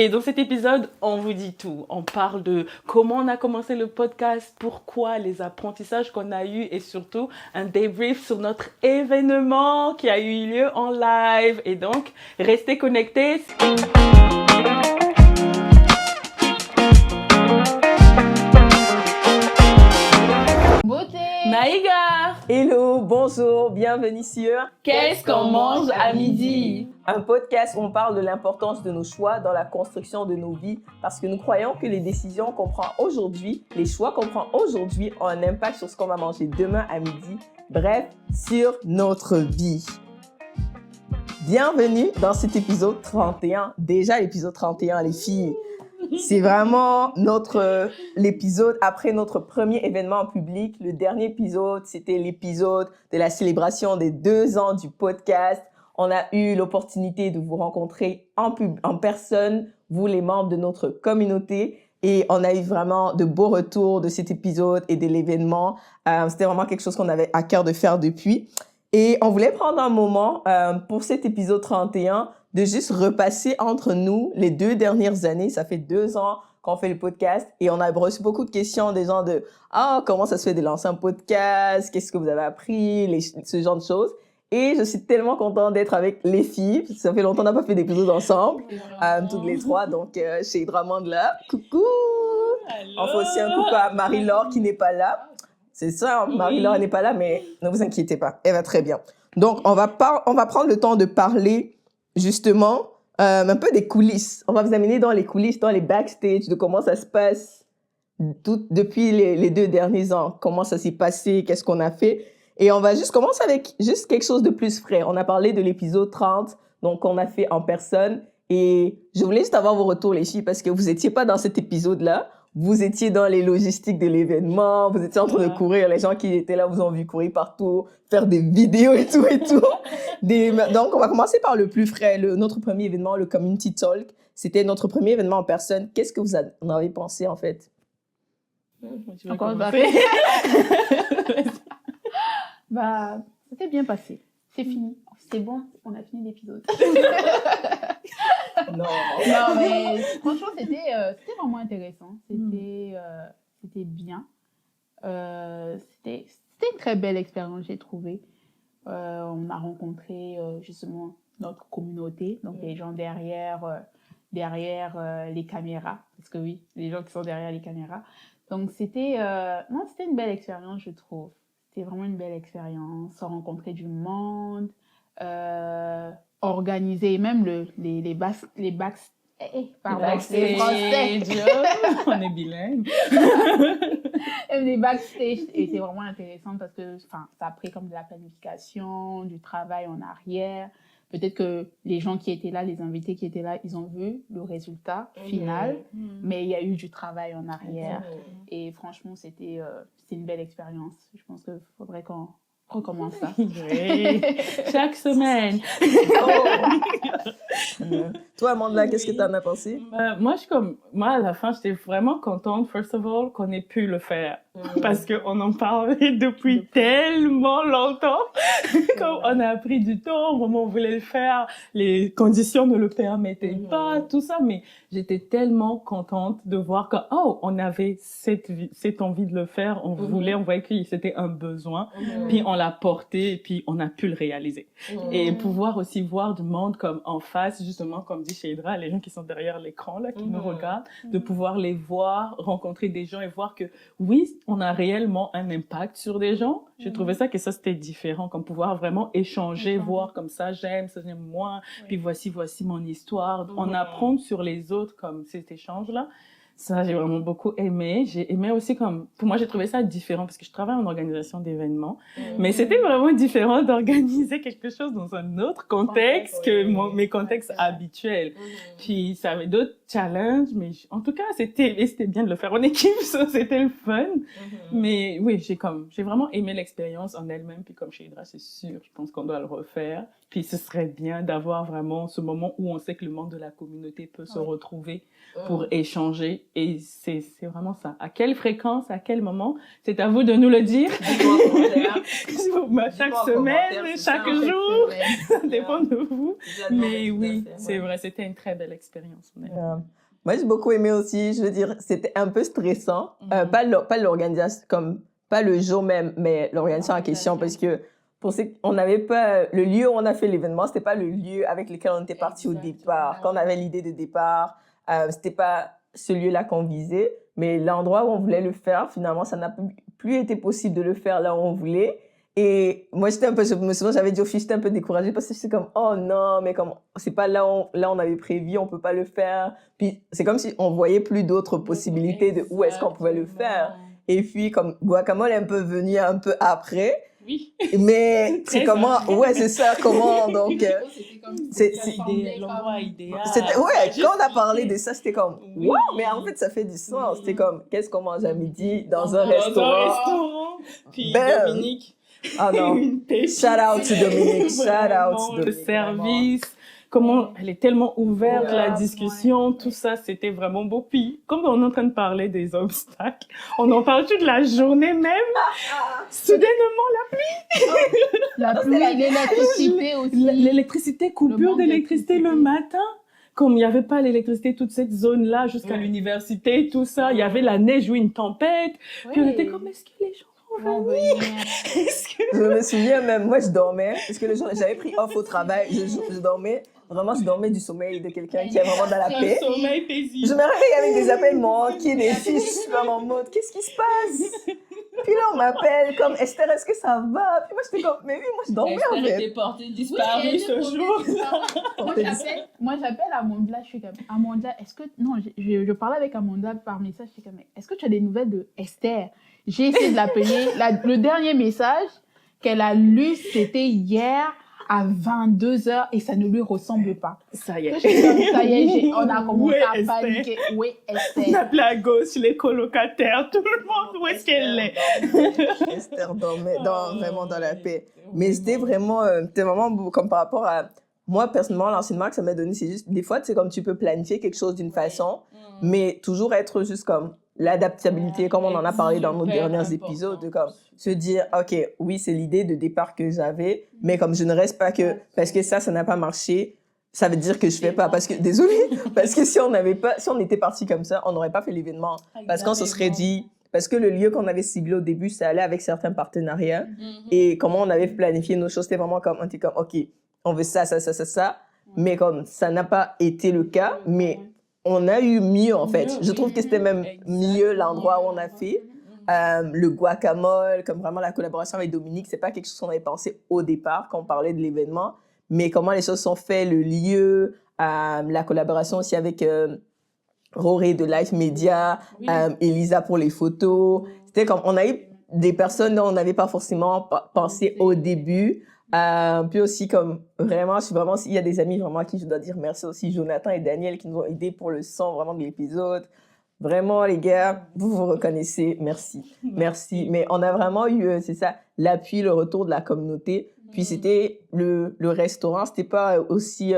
Et dans cet épisode, on vous dit tout. On parle de comment on a commencé le podcast, pourquoi, les apprentissages qu'on a eus et surtout un débrief sur notre événement qui a eu lieu en live. Et donc, restez connectés. Beauté Maïga! Hello, bonjour, bienvenue sur Qu'est-ce qu'on mange à midi? Un podcast où on parle de l'importance de nos choix dans la construction de nos vies parce que nous croyons que les décisions qu'on prend aujourd'hui, les choix qu'on prend aujourd'hui ont un impact sur ce qu'on va manger demain à midi, bref, sur notre vie. Bienvenue dans cet épisode 31. Déjà l'épisode 31, les filles. C'est vraiment l'épisode après notre événement événement en public. Le dernier épisode, c'était l'épisode de la célébration des 2 ans du podcast. On a eu l'opportunité de vous rencontrer en personne, vous les membres de notre communauté. Et on a eu vraiment de beaux retours de cet épisode et de l'événement. C'était vraiment quelque chose qu'on avait à cœur de faire depuis. Et on voulait prendre un moment pour cet épisode 31 de juste repasser entre nous les 2 dernières années. Ça fait 2 ans qu'on fait le podcast et on a reçu beaucoup de questions des gens de « Ah, comment ça se fait de lancer un podcast? Qu'est-ce que vous avez appris? » ce genre de choses. Et je suis tellement contente d'être avec les filles. Ça fait longtemps qu'on n'a pas fait d'épisode ensemble, toutes les 3. Donc, chez Dramond là, coucou! On fait aussi un coucou à Marie-Laure qui n'est pas là. C'est ça, Marie-Laure n'est pas là, mais ne vous inquiétez pas, elle va très bien. Donc, on va prendre le temps de parler justement un peu des coulisses. On va vous amener dans les coulisses, dans les backstage, de comment ça se passe depuis les 2 derniers ans, comment ça s'est passé, qu'est-ce qu'on a fait. Et on va juste commencer avec juste quelque chose de plus frais. On a parlé de l'épisode 30, donc on a fait en personne. Et je voulais juste avoir vos retours, les filles, parce que vous n'étiez pas dans cet épisode-là. Vous étiez dans les logistiques de l'événement, vous étiez en train de courir, les gens qui étaient là vous ont vu courir partout, faire des vidéos et tout. Donc, on va commencer par le plus frais, notre premier événement, le Community Talk. C'était notre premier événement en personne. Qu'est-ce que vous en avez pensé, en fait? Encore c'était bien passé. C'est fini. C'est bon, on a fini l'épisode. Non, mais franchement, c'était vraiment intéressant. C'était bien. C'était une très belle expérience, j'ai trouvé. On a rencontré justement notre communauté, donc les gens derrière les caméras. Parce que oui, les gens qui sont derrière les caméras. Donc, c'était une belle expérience, je trouve. C'était vraiment une belle expérience. Rencontrer du monde, organiser même les backstage. On est bilingue. Les backstage étaient vraiment intéressants parce que ça a pris comme de la planification, du travail en arrière. Peut-être que les gens qui étaient là, les invités qui étaient là, ils ont vu le résultat final, mais il y a eu du travail en arrière. Et franchement, c'était une belle expérience. Je pense qu'il faudrait qu'on recommence ça. Oui. Chaque semaine. Toi, Amanda, qu'est-ce que tu en as pensé? Moi, à la fin, j'étais vraiment contente, first of all, qu'on ait pu le faire. Parce qu'on en parlait depuis tellement longtemps. Comme on a pris du temps, au moment où on voulait le faire, les conditions ne le permettaient pas, tout ça. Mais j'étais tellement contente de voir on avait cette envie de le faire. On voyait que c'était un besoin. Puis on l'a porté, et puis on a pu le réaliser. Et pouvoir aussi voir du monde comme en face, justement, comme dit Sheidra, les gens qui sont derrière l'écran, là, qui nous regardent, de pouvoir les voir, rencontrer des gens et voir que, oui, on a réellement un impact sur des gens. Je trouvais ça que ça, c'était différent, comme pouvoir vraiment échanger, voir comme ça j'aime moins, puis voici mon histoire, en apprendre sur les autres comme cet échange-là. Ça, j'ai vraiment beaucoup aimé. J'ai aimé aussi pour moi, j'ai trouvé ça différent parce que je travaille en organisation d'événements. Mais c'était vraiment différent d'organiser quelque chose dans un autre contexte que mes contextes habituels. Puis, ça avait d'autres challenges, mais en tout cas, c'était bien de le faire en équipe, ça, c'était le fun. Mais oui, j'ai vraiment aimé l'expérience en elle-même. Puis comme chez Hydra, c'est sûr, je pense qu'on doit le refaire. Puis ce serait bien d'avoir vraiment ce moment où on sait que le membre de la communauté peut se retrouver pour échanger et c'est vraiment ça. À quelle fréquence, à quel moment, c'est à vous de nous le dire. Chaque semaine, chaque jour, ça dépend de vous. Mais oui, c'est vrai, c'était une très belle expérience. Moi, j'ai beaucoup aimé aussi, je veux dire, c'était un peu stressant. Pas l'organisation, comme, pas le jour même, mais l'organisation en question, parce que on n'avait pas, le lieu où on a fait l'événement, c'était pas le lieu avec lequel on était parti au départ. Quand on avait l'idée de départ, c'était pas ce lieu-là qu'on visait, mais l'endroit où on voulait le faire, finalement, ça n'a plus été possible de le faire là où on voulait. Et moi, je me souviens, j'avais dit aux filles, j'étais un peu découragée parce que j'étais comme, oh non, mais comme, c'est pas là où on avait prévu, on peut pas le faire. Puis, c'est comme si on voyait plus d'autres possibilités de où est-ce qu'on pouvait le faire. Et puis, comme, Guacamole est un peu venu un peu après. Oui. Mais c'est comment, ouais, c'est ça, comment, donc, c'est l'endroit idéal. Ouais, quand on a parlé de ça, c'était comme, wow, mais en fait, ça fait du sens. C'était comme, qu'est-ce qu'on mange à midi dans un restaurant? Puis Dominique. Ah non. Shout out to Dominique. Shout out to Dominique. Le service, comment elle est tellement ouverte, la discussion, tout ça, c'était vraiment beau. Puis, comme on est en train de parler des obstacles, on en parle toute la journée même. Soudainement, la pluie, l'électricité aussi. L'électricité, coupure d'électricité le matin. Comme il n'y avait pas l'électricité, toute cette zone-là, jusqu'à l'université, tout ça, il y avait la neige ou une tempête. Puis on était comme, est-ce que les gens vont venir? Je me souviens même, moi je dormais, parce que le jour, j'avais pris off au travail, je dormais, vraiment je dormais du sommeil de quelqu'un qui est vraiment dans la paix. Sommeil paisible. Je me réveille avec des appels manqués, des filles, je suis vraiment en mode, qu'est-ce qui se passe? Puis là on m'appelle comme, Esther, est-ce que ça va? Puis moi j'étais comme, mais oui, moi je dormais en fait. Esther était portée disparue ce jour. Moi j'appelle Amanda, je suis comme, Amanda, est-ce que, non, je parlais avec Amanda par message, je suis comme, est-ce que tu as des nouvelles de Esther? J'ai essayé de l'appeler. Le dernier message qu'elle a lu, c'était hier à 22h et ça ne lui ressemble pas. Ça y est. Ça y est, on a commencé à paniquer. Oui, Esther. On appelait à gauche les colocataires, tout le monde, où est-ce qu'elle est? Esther dormait vraiment dans la paix. Mais c'était vraiment beau, comme par rapport à... Moi, personnellement, l'enseignement que ça m'a donné, c'est juste, des fois, tu sais, comme tu peux planifier quelque chose d'une façon, mais toujours être juste comme l'adaptabilité, comme on en a parlé dans nos derniers épisodes, de comme se dire, OK, oui, c'est l'idée de départ que j'avais, mais comme je ne reste pas que, parce que ça n'a pas marché, ça veut dire que je fais pas, parce que, désolée, parce que si on était parti comme ça, on n'aurait pas fait l'événement, parce qu'on se serait dit, parce que le lieu qu'on avait ciblé au début, ça allait avec certains partenariats, et comment on avait planifié nos choses, c'était vraiment comme, on était comme, OK, on veut ça, mais comme ça n'a pas été le cas, mais on a eu mieux en fait. Je trouve que c'était même mieux l'endroit où on a fait. Le guacamole, comme vraiment la collaboration avec Dominique, c'est pas quelque chose qu'on avait pensé au départ quand on parlait de l'événement, mais comment les choses sont faites, le lieu, la collaboration aussi avec Roré de Life Media, Elisa pour les photos. C'était comme, on a eu des personnes dont on n'avait pas forcément pensé au début. Puis aussi, comme vraiment, il y a des amis vraiment à qui je dois dire merci aussi, Jonathan et Daniel qui nous ont aidés pour le son vraiment de l'épisode. Vraiment, les gars, vous vous reconnaissez, merci. Mais on a vraiment eu, c'est ça, l'appui, le retour de la communauté. Puis c'était le restaurant, c'était pas aussi...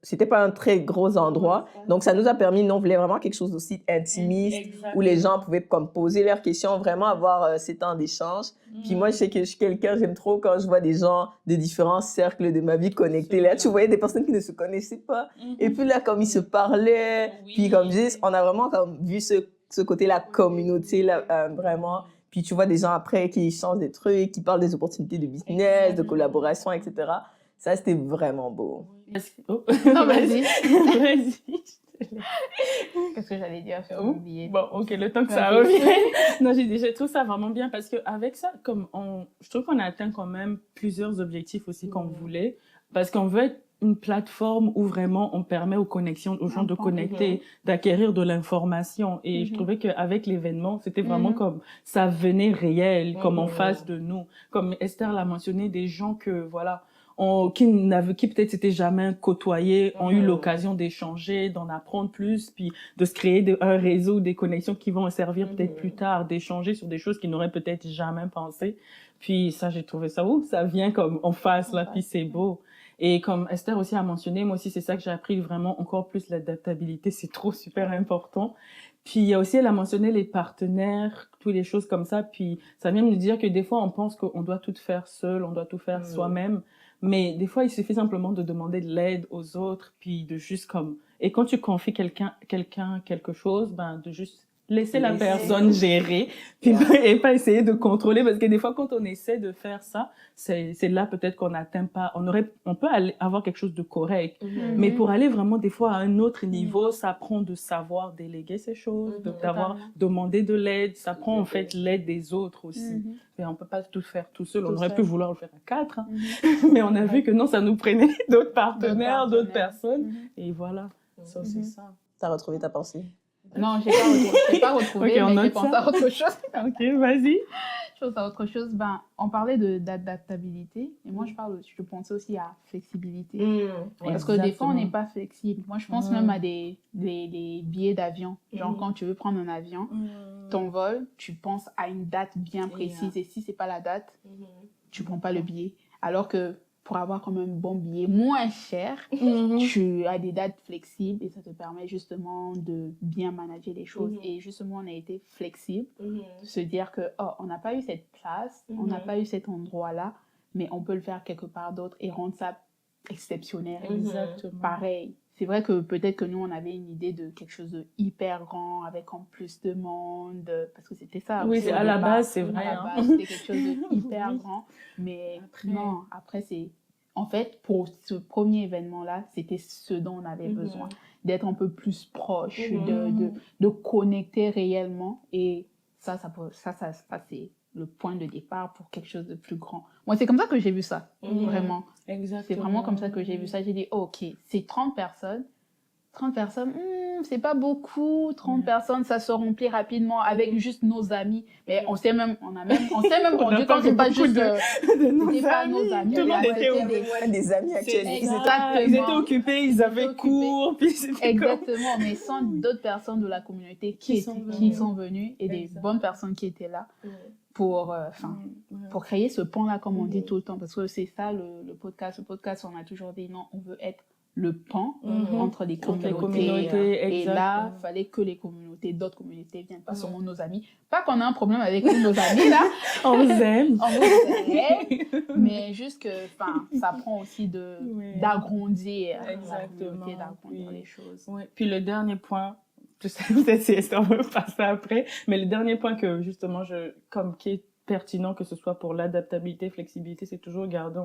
c'était pas un très gros endroit. Donc, ça nous a permis, nous, on voulait vraiment quelque chose d'aussi intimiste, où les gens pouvaient comme poser leurs questions, vraiment avoir ces temps d'échange. Puis moi, je sais que je suis quelqu'un, j'aime trop quand je vois des gens de différents cercles de ma vie connectés. Là, tu voyais des personnes qui ne se connaissaient pas. Et puis là, comme ils se parlaient, puis comme je dis, on a vraiment comme vu ce côté-là, communauté, là, vraiment. Puis tu vois des gens après qui échangent des trucs, qui parlent des opportunités de business, de collaboration, etc. Ça, c'était vraiment beau. Oh. Non, vas-y. Vas-y. Qu'est-ce que j'allais dire? J'ai oublié. Bon, OK, le temps que ça revienne. Non, je trouve ça vraiment bien parce qu'avec ça, je trouve qu'on a atteint quand même plusieurs objectifs aussi qu'on voulait. Parce qu'on veut être une plateforme où vraiment on permet aux gens de connecter, d'acquérir de l'information. Et je trouvais qu'avec l'événement, c'était vraiment comme ça venait réel, comme en face de nous. Comme Esther l'a mentionné, des gens que, voilà, qui peut-être s'étaient jamais côtoyés, ont eu l'occasion d'échanger, d'en apprendre plus, puis de se créer un réseau, des connexions qui vont servir peut-être plus tard, d'échanger sur des choses qu'ils n'auraient peut-être jamais pensé. Puis ça, j'ai trouvé ça, ça vient comme en face, là, puis c'est beau. Et comme Esther aussi a mentionné, moi aussi, c'est ça que j'ai appris vraiment encore plus, l'adaptabilité, c'est trop super important. Puis il y a aussi, elle a mentionné les partenaires, toutes les choses comme ça. Puis ça vient me dire que des fois, on pense qu'on doit tout faire seul, on doit tout faire soi-même. Mais des fois, il suffit simplement de demander de l'aide aux autres, puis de juste comme... Et quand tu confies quelqu'un quelque chose, ben de juste laisser la personne gérer, puis et pas essayer de contrôler, parce que des fois, quand on essaie de faire ça, c'est là peut-être qu'on n'atteint pas... On peut avoir quelque chose de correct, mais pour aller vraiment des fois à un autre niveau, ça prend de savoir déléguer ces choses, d'avoir demandé de l'aide, ça prend en fait l'aide des autres aussi. Et on peut pas tout faire tout seul, on aurait pu vouloir le faire à 4, hein. Mais on a vu que non, ça nous prenait d'autres partenaires, d'autres personnes, et voilà, ça c'est ça. T'as retrouvé ta pensée? Non, j'ai pas retrouvé, Okay, mais j'ai pensé à autre chose. Ok, vas-y. Je pense à autre chose. On parlait d'adaptabilité, et moi je pensais aussi à flexibilité. Parce que des fois, on n'est pas flexible. Moi, je pense même à des billets d'avion. Genre, quand tu veux prendre un avion, ton vol, tu penses à une date bien précise, et si c'est pas la date, tu prends pas le billet. Alors que pour avoir comme un bon billet moins cher, tu as des dates flexibles et ça te permet justement de bien manager les choses. Et justement, on a été flexible, de se dire que on n'a pas eu cette place, on n'a pas eu cet endroit-là, mais on peut le faire quelque part d'autre et rendre ça exceptionnel. Exactement. Pareil. C'est vrai que peut-être que nous, on avait une idée de quelque chose de hyper grand, avec en plus de monde, parce que c'était ça. Oui, à la base, c'est vrai. À la base, c'était quelque chose de hyper grand. Mais non, après, c'est... En fait, pour ce premier événement-là, c'était ce dont on avait besoin. D'être un peu plus proche, de connecter réellement. Et ça c'est le point de départ pour quelque chose de plus grand. Moi, c'est comme ça que j'ai vu ça, vraiment. Exactement. C'est vraiment comme ça que j'ai vu ça. J'ai dit, ok, c'est 30 personnes. 30 personnes, c'est pas beaucoup. 30 personnes, ça se remplit rapidement avec juste nos amis. Mais on s'est même rendu compte que c'est pas juste c'était pas nos amis. Tout le monde était des amis actuels. Ils étaient occupés, ils avaient cours. Puis exactement, mais sans d'autres personnes de la communauté qui sont venues et des bonnes personnes qui étaient là pour créer ce pont-là, comme on dit tout le temps. Parce que c'est ça le podcast. Le podcast, on a toujours dit non, on veut être le pont entre les communautés. Et là, il fallait que les communautés, d'autres communautés viennent, pas seulement nos amis. Pas qu'on a un problème avec tous nos amis, là. On vous aime. On vous aime. Mais juste que, ça prend aussi d'agrandir la communauté, d'agrandir les choses. Oui. Puis le dernier point, je sais peut-être si Esther veut passer après, mais le dernier point que justement, qui est pertinent, que ce soit pour l'adaptabilité, flexibilité, c'est toujours garder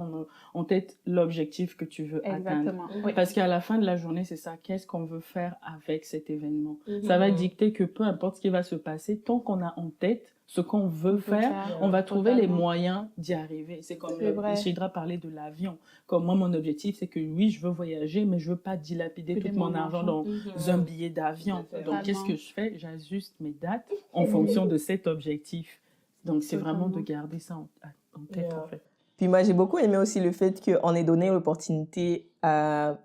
en tête l'objectif que tu veux atteindre. Oui. Parce qu'à la fin de la journée, c'est ça, qu'est-ce qu'on veut faire avec cet événement. Ça va dicter que peu importe ce qui va se passer, tant qu'on a en tête ce qu'on veut faire, on va trouver les moyens d'y arriver. C'est comme Chidra parlait de l'avion. Comme moi, mon objectif, c'est que oui, je veux voyager, mais je veux pas dilapider tout mon argent dans un billet d'avion. Donc, qu'est-ce que je fais? J'ajuste mes dates en fonction de cet objectif. Donc, c'est vraiment de garder ça en tête, en fait. Puis moi, j'ai beaucoup aimé aussi le fait qu'on ait donné l'opportunité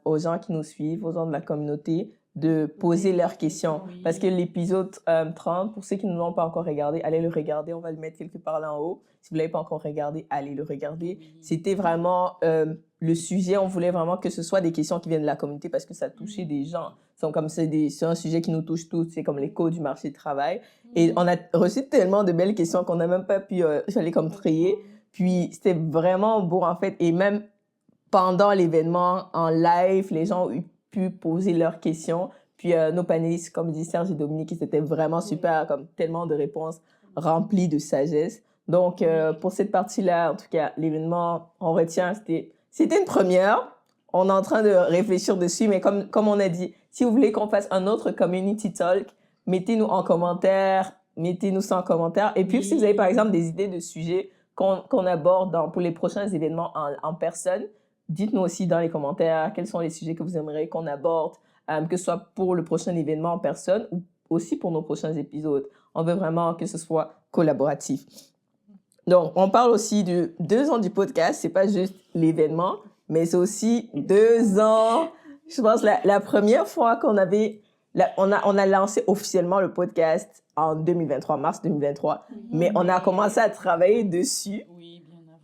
aux gens qui nous suivent, aux gens de la communauté, de poser leurs questions. Parce que l'épisode 30, pour ceux qui ne l'ont pas encore regardé, allez le regarder. On va le mettre quelque part là en haut. Si vous ne l'avez pas encore regardé, allez le regarder. C'était vraiment le sujet. On voulait vraiment que ce soit des questions qui viennent de la communauté parce que ça touchait des gens. C'est un sujet qui nous touche tous. C'est comme les codes du marché du travail. Et on a reçu tellement de belles questions qu'on n'a même pas pu comme trier. Puis c'était vraiment beau en fait. Et même pendant l'événement en live, les gens ont pu poser leurs questions. Puis nos panélistes, comme dit Serge et Dominique, c'était vraiment super, comme tellement de réponses remplies de sagesse. Donc pour cette partie-là, en tout cas, l'événement, on retient, c'était une première. On est en train de réfléchir dessus, mais comme on a dit, si vous voulez qu'on fasse un autre community talk, mettez-nous en commentaire, mettez-nous ça en commentaire. Et puis si vous avez par exemple des idées de sujets qu'on aborde pour les prochains événements en personne, dites-nous aussi dans les commentaires quels sont les sujets que vous aimeriez qu'on aborde, que ce soit pour le prochain événement en personne ou aussi pour nos prochains épisodes. On veut vraiment que ce soit collaboratif. Donc, on parle aussi de 2 ans du podcast. C'est pas juste l'événement, mais c'est aussi 2 ans. Je pense la première fois qu'on avait... on a lancé officiellement le podcast en 2023, mars 2023. Mais on a commencé à travailler dessus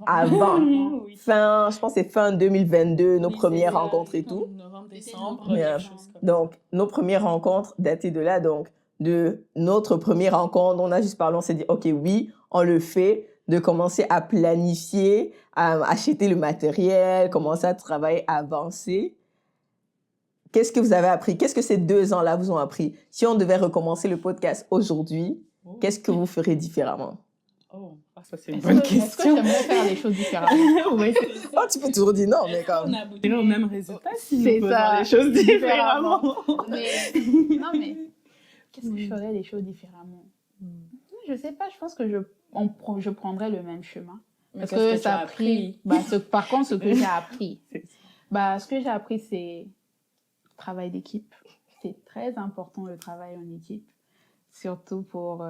avant. Oui. Je pense que c'est fin 2022, nos Oui, premières c'est rencontres et tout. Novembre, décembre, Mais, quelque chose comme ça. Donc, nos premières rencontres dataient de là. Donc, de notre première rencontre, on a juste parlé, on s'est dit, OK, oui, on le fait. De commencer à planifier, à acheter le matériel, commencer à travailler, à avancer. Qu'est-ce que vous avez appris? Qu'est-ce que ces 2 ans-là vous ont appris? Si on devait recommencer le podcast aujourd'hui, qu'est-ce que vous ferez différemment? Oh, ça c'est une Est-ce bonne que question. j'aimerais faire les choses différemment? Oui. Oh, tu peux toujours dire non, mais comme... On aboutirait au même résultat si C'est nous ça, faisons les choses différemment. différemment. Non, mais qu'est-ce que je ferais les choses différemment? Je sais pas, je pense que je prendrais le même chemin. Mais Parce qu'est-ce que tu ça as a pris. Par contre, ce que j'ai appris, C'est ce que j'ai appris, c'est le travail d'équipe. C'est très important le travail en équipe. Surtout pour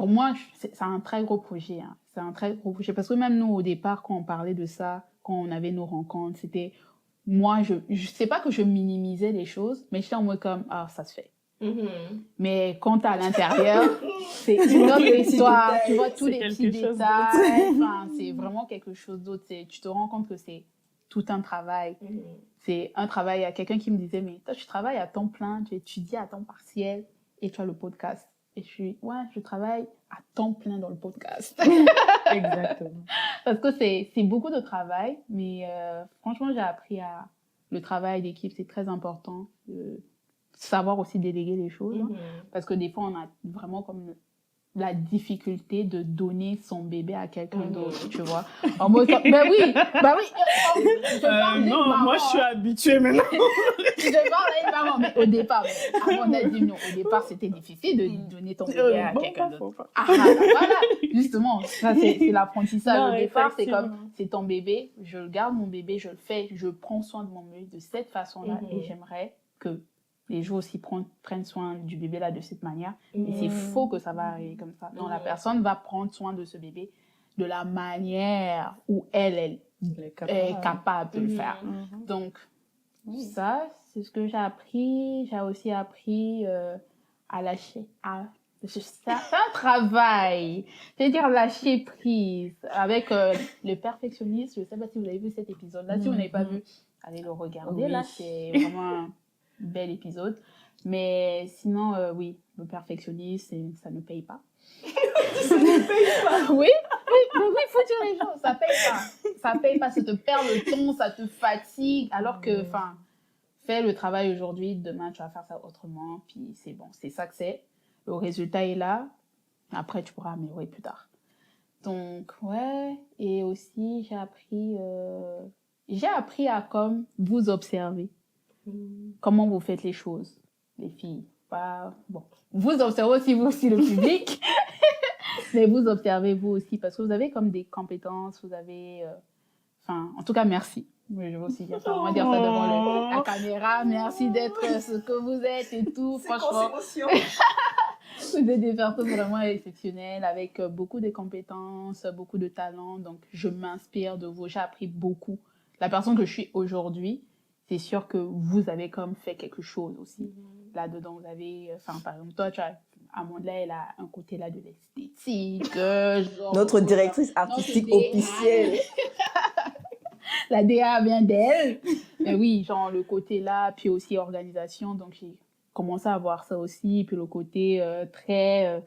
moi, c'est un très gros projet. Hein. C'est un très gros projet. Parce que même nous, au départ, quand on parlait de ça, quand on avait nos rencontres, c'était. Moi, je sais pas que je minimisais les choses, mais j'étais en mode comme, ah, ça se fait. Mais quand t'es à l'intérieur, c'est une autre histoire. Tu vois tous C'est les quelque petits chose détails. Enfin, c'est vraiment quelque chose d'autre. Tu te rends compte que c'est tout un travail. C'est un travail. Il y a quelqu'un qui me disait, mais toi, tu travailles à temps plein, tu étudies à temps partiel et tu as le podcast. Et je travaille à temps plein dans le podcast. Exactement. Parce que c'est beaucoup de travail, mais franchement, j'ai appris le travail d'équipe, c'est très important. Savoir aussi déléguer les choses. Hein, parce que des fois, on a vraiment comme la difficulté de donner son bébé à quelqu'un d'autre, tu vois. En mode, ben oui. Je parle des non, parents, moi je suis habituée maintenant. je parle des parents, mais au départ, on a dit non. Au départ, c'était difficile de donner ton bébé à quelqu'un d'autre. Voilà, justement, ça c'est l'apprentissage. Non, au départ, c'est effectivement. comme, c'est ton bébé, je garde mon bébé, je le fais, je prends soin de mon bébé de cette façon-là et j'aimerais que les gens aussi prennent soin du bébé là de cette manière. Et c'est faux que ça va arriver comme ça. Non, la personne va prendre soin de ce bébé de la manière où elle est capable de le faire. Donc, ça, c'est ce que j'ai appris. J'ai aussi appris à lâcher. C'est un travail. C'est-à-dire lâcher prise. Avec le perfectionniste, je ne sais pas si vous avez vu cet épisode-là. Si vous n'avez pas vu, allez le regarder. Oui. Là, c'est vraiment un bel épisode. Mais sinon, oui, le perfectionniste, ça ne paye pas. Ça ne paye pas. Oui, il faut dire les choses. Ça paye pas. Ça paye pas. Ça te perd le temps, ça te fatigue. Alors que, fais le travail aujourd'hui, demain, tu vas faire ça autrement. Puis c'est bon, c'est ça que c'est. Le résultat est là. Après, tu pourras améliorer plus tard. Donc, ouais. Et aussi, j'ai appris à comme vous observer. Comment vous faites les choses, les filles. Bon. Vous observez aussi, vous aussi, le public. Mais vous observez vous aussi, parce que vous avez comme des compétences, vous avez... en tout cas, merci. Mais je veux aussi dire ça. On va dire ça devant la caméra. Merci d'être ce que vous êtes et tout. Franchement, vous êtes des personnes vraiment exceptionnelles, avec beaucoup de compétences, beaucoup de talents. Donc, je m'inspire de vous. J'ai appris beaucoup. La personne que je suis aujourd'hui, c'est sûr que vous avez comme fait quelque chose aussi. Là-dedans, vous avez... par exemple, toi, Amanda, elle a un côté là de l'esthétique. Notre directrice artistique officielle. La DA vient d'elle. Mais oui, genre le côté là, puis aussi organisation. Donc, j'ai commencé à voir ça aussi. Puis le côté très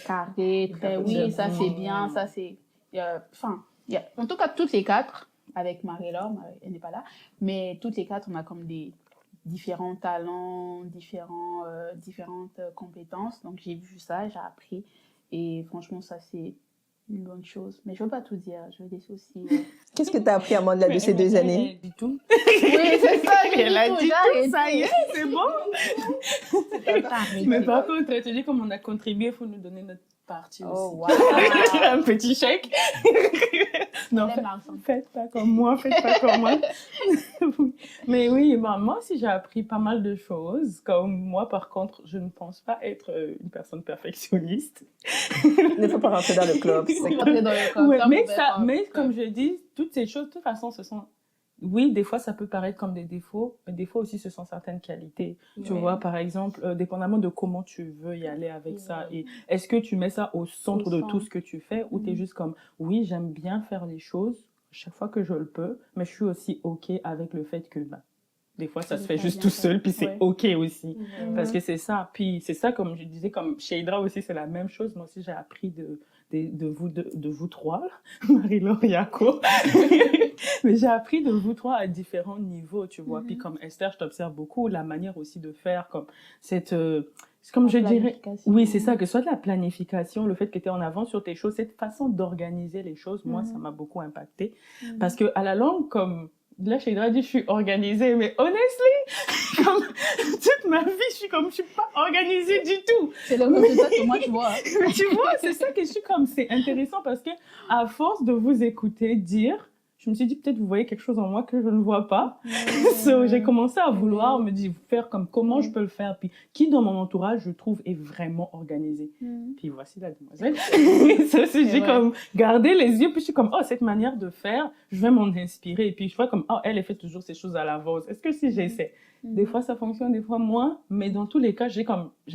carré, très... Oui, ça c'est bien, ça c'est... en tout cas, toutes les quatre, avec Marie-Laure, elle n'est pas là, mais toutes les quatre, on a comme des différents talents, différentes compétences. Donc, j'ai vu ça, j'ai appris. Et franchement, ça, c'est une bonne chose. Mais je ne veux pas tout dire. Je veux laisser aussi... Qu'est-ce que tu as appris, Amanda, de ces 2 années? Elle a dit tout. Oui, c'est ça. Elle a dit tout, ça y est, c'est bon. Mais par contre, elle te dit comme on a contribué, il faut nous donner notre partie aussi. Oh, wow. Un petit chèque. Non, faites pas comme moi, faites pas comme moi. Mais oui, moi aussi j'ai appris pas mal de choses. Comme moi, par contre, je ne pense pas être une personne perfectionniste. Il ne faut pas rentrer dans le club. Rentrer dans le club. Ouais, mais comme je dis, toutes ces choses, de toute façon, ce sont oui, des fois, ça peut paraître comme des défauts, mais des fois aussi, ce sont certaines qualités. Tu vois, par exemple, dépendamment de comment tu veux y aller avec ça. Et est-ce que tu mets ça au centre de tout ce que tu fais ou tu es juste comme, oui, j'aime bien faire les choses chaque fois que je le peux, mais je suis aussi OK avec le fait que, des fois, ça se fait juste tout seul, puis c'est OK aussi. Parce que c'est ça. Puis c'est ça, comme je disais, comme chez Hydra aussi, c'est la même chose. Moi aussi, j'ai appris de vous trois, Marie-Laure, Yako. Mais j'ai appris de vous trois à différents niveaux, tu vois. Puis comme Esther, je t'observe beaucoup, la manière aussi de faire, comme cette... comme je dirais... Oui, c'est ça, que ce soit de la planification, le fait que tu es en avance sur tes choses, cette façon d'organiser les choses, moi, ça m'a beaucoup impacté. Parce que à la longue, comme... Là, chez Hydra, je suis organisée, mais honestly, comme toute ma vie, je suis pas organisée du tout. C'est le résultat que moi, tu vois. Tu vois, c'est ça que je suis comme, c'est intéressant parce que à force de vous écouter dire, je me suis dit peut-être vous voyez quelque chose en moi que je ne vois pas. So, j'ai commencé à vouloir me dire faire comme comment je peux le faire, puis qui dans mon entourage je trouve est vraiment organisé. Puis voici la demoiselle. Ça c'est comme garder les yeux, puis je suis comme oh cette manière de faire, je vais m'en inspirer. Et puis je vois comme oh elle fait toujours ces choses à l'avance. Est-ce que si j'essaie des fois ça fonctionne, des fois moins, mais dans tous les cas j'ai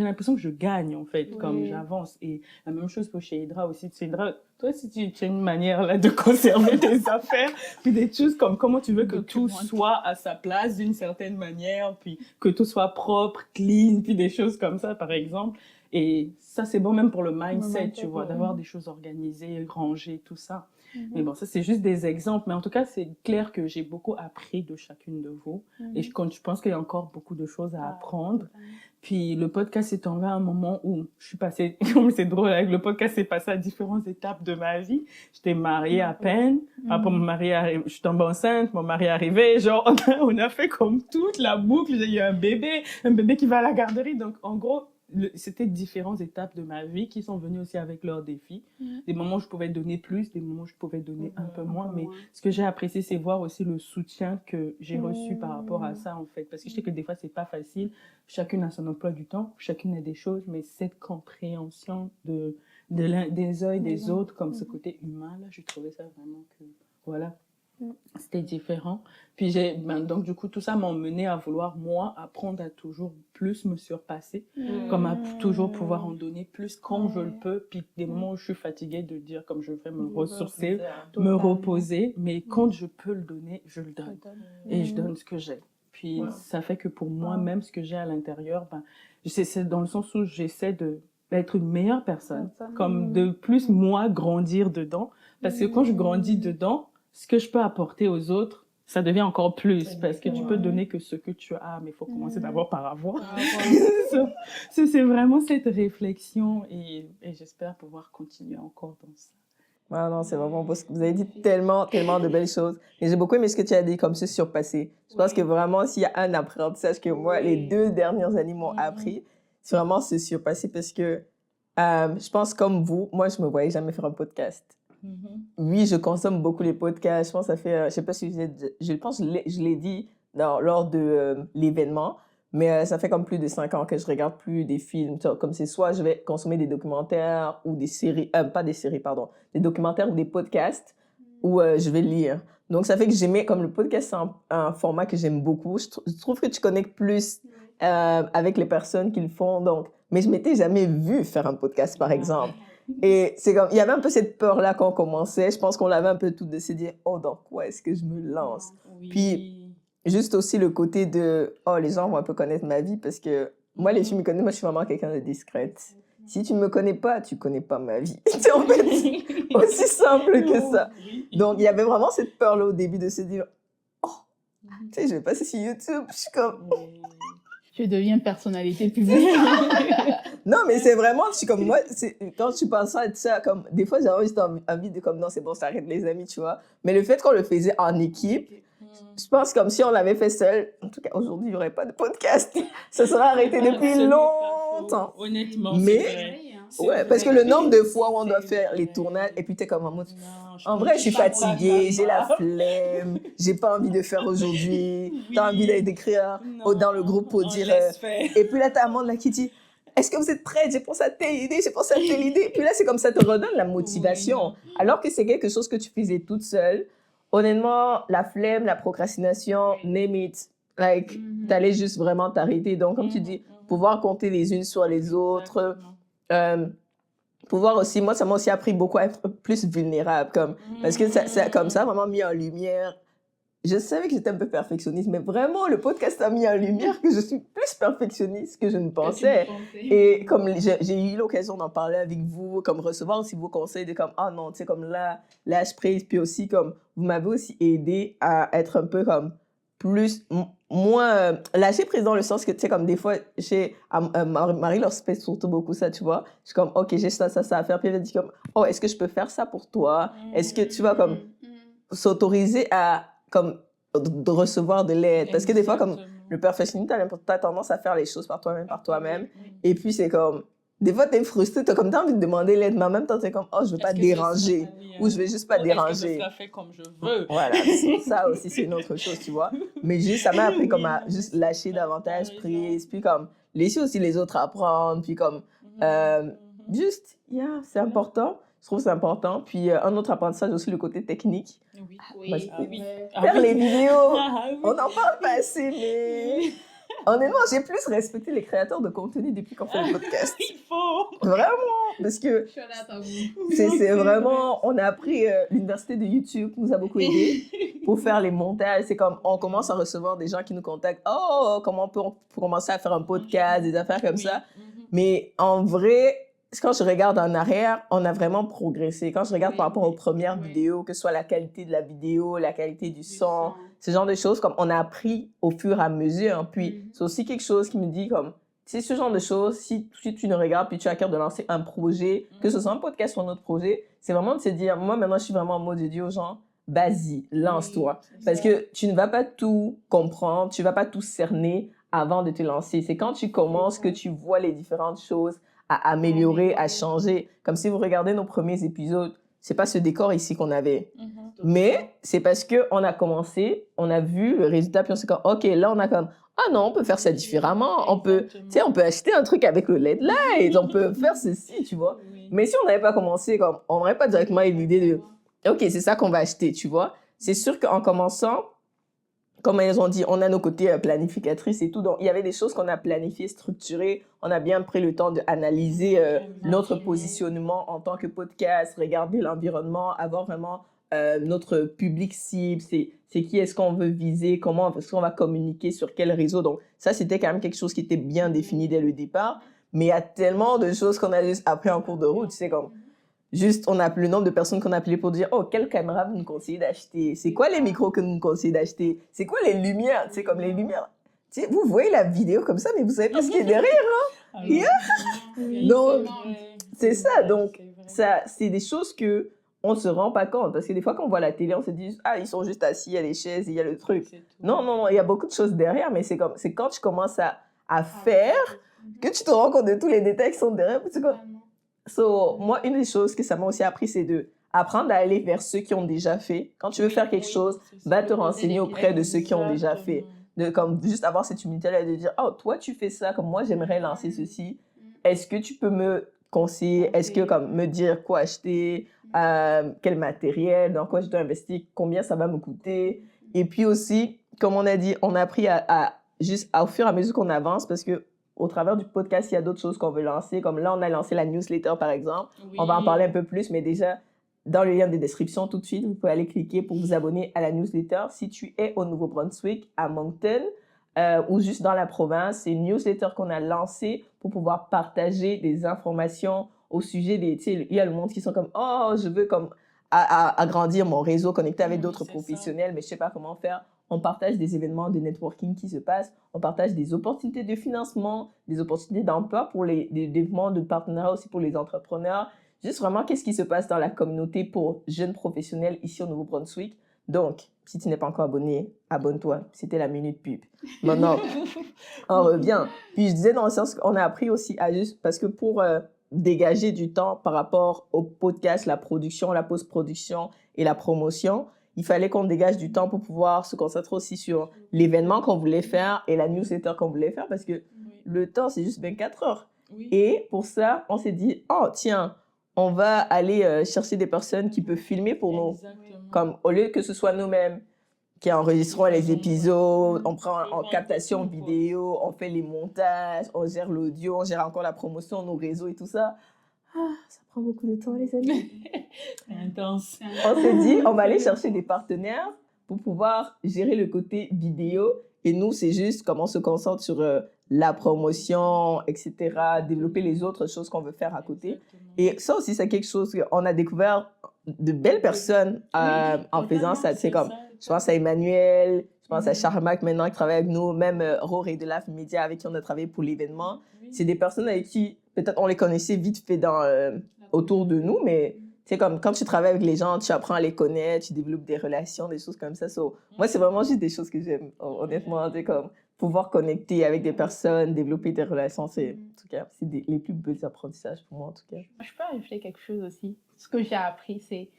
l'impression que je gagne en fait, comme j'avance. Et la même chose pour chez Hydra aussi. Chez Hydra, toi si tu as une manière là de conserver tes affaires, puis des choses comme comment tu veux que tout soit à sa place d'une certaine manière, puis que tout soit propre, clean, puis des choses comme ça par exemple. Et ça c'est bon même pour le mindset, tu vois, d'avoir des choses organisées, rangées, tout ça. Mais bon, ça, c'est juste des exemples. Mais en tout cas, c'est clair que j'ai beaucoup appris de chacune de vous. Et je pense qu'il y a encore beaucoup de choses à apprendre. Puis le podcast est tombé à un moment où je suis passée... c'est drôle, avec le podcast, c'est passé à différentes étapes de ma vie. J'étais mariée à peine. Après, mon mari je suis tombée enceinte. Mon mari est arrivé. Genre, on a fait comme toute la boucle. J'ai eu un bébé qui va à la garderie. Donc, en gros... c'était différentes étapes de ma vie qui sont venues aussi avec leurs défis. Des moments où je pouvais donner plus, des moments où je pouvais donner un peu moins. Mais ce que j'ai apprécié, c'est voir aussi le soutien que j'ai reçu par rapport à ça, en fait. Parce que je sais que des fois, c'est pas facile. Chacune a son emploi du temps, chacune a des choses, mais cette compréhension des uns et des autres, comme ce côté humain, là, j'ai trouvé ça vraiment que... Voilà. C'était différent. Puis donc du coup tout ça m'a emmené à vouloir moi apprendre à toujours plus me surpasser, comme à toujours pouvoir en donner plus quand je le peux, puis des moments où je suis fatiguée de dire comme je vais me ressourcer, me reposer, mais quand je peux le donner, je le donne et je donne ce que j'ai. Puis ça fait que pour moi même ce que j'ai à l'intérieur, c'est dans le sens où j'essaie d'être une meilleure personne, comme de plus moi grandir dedans, parce que quand je grandis dedans, ce que je peux apporter aux autres, ça devient encore plus, parce que tu peux donner que ce que tu as, mais il faut commencer d'abord par avoir. C'est vraiment cette réflexion, et j'espère pouvoir continuer encore dans ça. Ah non, c'est vraiment beau. Vous avez dit tellement de belles choses. Et j'ai beaucoup aimé ce que tu as dit, comme se surpasser. Je pense que vraiment, s'il y a un apprentissage que moi, les 2 dernières années m'ont appris, c'est vraiment se surpasser, parce que je pense comme vous, moi, je me voyais jamais faire un podcast. Oui, je consomme beaucoup les podcasts. Je pense que ça fait, je sais pas si je pense que je l'ai dit lors de l'événement, mais ça fait comme plus de 5 ans que je regarde plus des films. Comme c'est soit je vais consommer des documentaires ou des séries, pas des séries, pardon, des documentaires ou des podcasts, ou je vais lire. Donc ça fait que j'aimais, comme le podcast, c'est un format que j'aime beaucoup. Je trouve que tu connectes plus avec les personnes qui le font. Donc, mais je m'étais jamais vue faire un podcast, par exemple. Et c'est comme, il y avait un peu cette peur-là quand on commençait. Je pense qu'on l'avait un peu tout de se dire, oh, dans quoi est-ce que je me lance? Puis, juste aussi le côté de, oh, les gens vont un peu connaître ma vie, parce que moi, les filles me connaissent, moi, je suis vraiment quelqu'un de discrète. Si tu me connais pas, tu connais pas ma vie. C'est en fait aussi simple que ça. Donc, il y avait vraiment cette peur-là au début de se dire, oh, tu sais, je vais passer sur YouTube. Je suis comme... Je deviens personnalité publique. Non, mais c'est vraiment, je suis comme moi, quand tu penses à ça, comme, des fois, j'avais juste envie de, comme, non, c'est bon, ça arrête les amis, tu vois. Mais le fait qu'on le faisait en équipe, je pense comme si on l'avait fait seul. En tout cas, aujourd'hui, il n'y aurait pas de podcast. Ça serait arrêté depuis longtemps. Honnêtement, mais, ouais, parce que le nombre de fois où on doit faire les tournages, et puis t'es comme en mode, en vrai, je suis fatiguée, j'ai la flemme, j'ai pas envie de faire aujourd'hui, t'as envie d'écrire dans le groupe pour dire, et puis là, t'as Amande là qui dit, est-ce que vous êtes prête? J'ai pensé à telle idée, j'ai pensé à telle idée. Puis là, c'est comme ça te redonne la motivation. Alors que c'est quelque chose que tu faisais toute seule. honnêtement, la flemme, la procrastination, name it. Like, t'allais juste vraiment t'arrêter. Donc, comme tu dis, pouvoir compter les unes sur les autres. Pouvoir aussi, moi, ça m'a aussi appris beaucoup à être plus vulnérable. Parce que ça, comme ça, vraiment mis en lumière. Je savais que j'étais un peu perfectionniste, mais vraiment, le podcast a mis en lumière que je suis plus perfectionniste que je ne pensais. Et comme j'ai eu l'occasion d'en parler avec vous, comme recevoir aussi vos conseils de comme, ah non, tu sais, comme là, lâche prise. Puis aussi, comme, vous m'avez aussi aidé à être un peu comme plus, moins lâcher prise dans le sens que, tu sais, comme des fois, Marie leur fait surtout beaucoup ça, tu vois. Je suis comme, OK, j'ai ça à faire. Puis elle me dit comme, oh, est-ce que je peux faire ça pour toi? Est-ce que, tu vois, comme, s'autoriser à comme de recevoir de l'aide. Parce que des fois, comme le perfectionniste, t'as tendance à faire les choses par toi-même. Et puis, c'est comme, des fois, t'es frustré, t'as envie de demander l'aide, mais en même temps, t'es comme, oh, je veux pas te déranger. Ou je vais juste pas te déranger. Est-ce que ce sera fait comme je veux? Voilà, ça aussi, c'est une autre chose, tu vois. Mais juste, ça m'a appris comme à juste lâcher davantage prise, puis comme, laisser aussi les autres apprendre, puis comme, juste, c'est important. Je trouve que c'est important. Puis un autre apprentissage aussi, le côté technique. Faire les vidéos, on en parle pas assez, mais honnêtement, j'ai plus respecté les créateurs de contenu depuis qu'on fait le podcast. Il faut! Vraiment, parce que c'est vraiment, on a appris, l'université de YouTube nous a beaucoup aidé pour faire les montages. C'est comme, on commence à recevoir des gens qui nous contactent. Oh, comment on peut commencer à faire un podcast, des affaires comme ça. Mais en vrai, quand je regarde en arrière, on a vraiment progressé. Quand je regarde par rapport aux premières vidéos, que ce soit la qualité de la vidéo, la qualité du son, ce genre de choses, comme on a appris au fur et à mesure. Puis, c'est aussi quelque chose qui me dit comme, c'est ce genre de choses, si tu ne regardes puis tu as à cœur de lancer un projet, que ce soit un podcast ou un autre projet, c'est vraiment de se dire, moi maintenant, je suis vraiment en mode de dire aux gens, vas-y, lance-toi. Parce que tu ne vas pas tout comprendre, tu ne vas pas tout cerner avant de te lancer. C'est quand tu commences que tu vois les différentes choses à améliorer, à changer. Comme si vous regardez nos premiers épisodes, c'est pas ce décor ici qu'on avait. Mais c'est parce que on a commencé, on a vu le résultat, puis on s'est dit, OK, là, on a comme, ah non, on peut faire ça différemment. On peut, tu sais, on peut acheter un truc avec le LED light, on peut faire ceci, tu vois. Mais si on n'avait pas commencé, comme, on n'aurait pas directement eu l'idée de, OK, c'est ça qu'on va acheter, tu vois. C'est sûr qu'en commençant, comme elles ont dit, on a nos côtés planificatrices et tout. Donc, il y avait des choses qu'on a planifiées, structurées. On a bien pris le temps d'analyser notre positionnement en tant que podcast, regarder l'environnement, avoir vraiment notre public cible. C'est qui est-ce qu'on veut viser, comment est-ce qu'on va communiquer, sur quel réseau. Donc, ça, c'était quand même quelque chose qui était bien défini dès le départ. Mais il y a tellement de choses qu'on a juste appris en cours de route. Tu sais, comme... Juste, on a le nombre de personnes qu'on a appelées pour dire, oh, quelle caméra vous nous conseillez d'acheter? C'est quoi les micros que vous nous conseillez d'acheter? C'est quoi les lumières? Tu sais, comme les lumières. Tu sais, vous voyez la vidéo comme ça, mais vous savez pas ce qui est derrière, hein? Donc, c'est ça. Donc, ça, c'est des choses que on se rend pas compte. Parce que des fois, quand on voit la télé, on se dit, ah, ils sont juste assis, il y a les chaises, il y a le truc. Non, il y a beaucoup de choses derrière, mais c'est quand tu commences à faire que tu te rends compte de tous les détails qui sont derrière. Moi, une des choses que ça m'a aussi appris, c'est de apprendre à aller vers ceux qui ont déjà fait. Quand tu veux faire quelque chose, va te renseigner auprès de ceux qui ont déjà fait. De comme juste avoir cette humilité-là de dire, oh, toi, tu fais ça, comme moi, j'aimerais lancer ceci. Est-ce que tu peux me conseiller? Est-ce que comme me dire quoi acheter, quel matériel, dans quoi je dois investir, combien ça va me coûter? Et puis aussi, comme on a dit, on a appris juste au fur et à mesure qu'on avance, parce que au travers du podcast, il y a d'autres choses qu'on veut lancer. Comme là, on a lancé la newsletter, par exemple. On va en parler un peu plus, mais déjà, dans le lien de description, tout de suite, vous pouvez aller cliquer pour vous abonner à la newsletter. Si tu es au Nouveau-Brunswick, à Moncton, ou juste dans la province, c'est une newsletter qu'on a lancée pour pouvoir partager des informations au sujet des... Tu sais, il y a le monde qui sont comme, oh, je veux comme agrandir mon réseau, connecter avec d'autres professionnels, mais je ne sais pas comment faire. On partage des événements de networking qui se passent, on partage des opportunités de financement, des opportunités d'emploi pour des développements de partenariat aussi pour les entrepreneurs. Juste vraiment, qu'est-ce qui se passe dans la communauté pour jeunes professionnels ici au Nouveau-Brunswick. Donc, si tu n'es pas encore abonné, abonne-toi. C'était la minute pub. Maintenant, on revient. Puis je disais dans le sens qu'on a appris aussi à juste, parce que pour dégager du temps par rapport au podcast, la production, la post-production et la promotion, il fallait qu'on dégage du temps pour pouvoir se concentrer aussi sur l'événement qu'on voulait faire et la newsletter qu'on voulait faire, parce que le temps, c'est juste 24 heures. Et pour ça, on s'est dit, oh tiens, on va aller chercher des personnes qui peuvent filmer pour nous. Comme, au lieu que ce soit nous-mêmes qui enregistrons les épisodes, on prend en captation vidéo, on fait les montages, on gère l'audio, on gère encore la promotion, nos réseaux et tout ça. Ah, ça prend beaucoup de temps, les amis. Intense. On s'est dit, on va aller chercher des partenaires pour pouvoir gérer le côté vidéo. Et nous, c'est juste comment on se concentre sur la promotion, etc., développer les autres choses qu'on veut faire à côté. Et ça aussi, c'est quelque chose qu'on a découvert de belles personnes en faisant ça. C'est comme, je pense à Emmanuel, je pense à Charmac maintenant qui travaille avec nous, même Rory de l'AF Media avec qui on a travaillé pour l'événement. C'est des personnes avec qui, peut-être on les connaissait vite fait autour de nous, mais c'est comme quand tu travailles avec les gens, tu apprends à les connaître, tu développes des relations, des choses comme ça. So, moi, c'est vraiment juste des choses que j'aime, honnêtement. C'est comme pouvoir connecter avec des personnes, développer des relations. C'est, en tout cas, c'est les plus beaux apprentissages pour moi, en tout cas. Je peux ajouter quelque chose aussi. Ce que j'ai appris, c'est,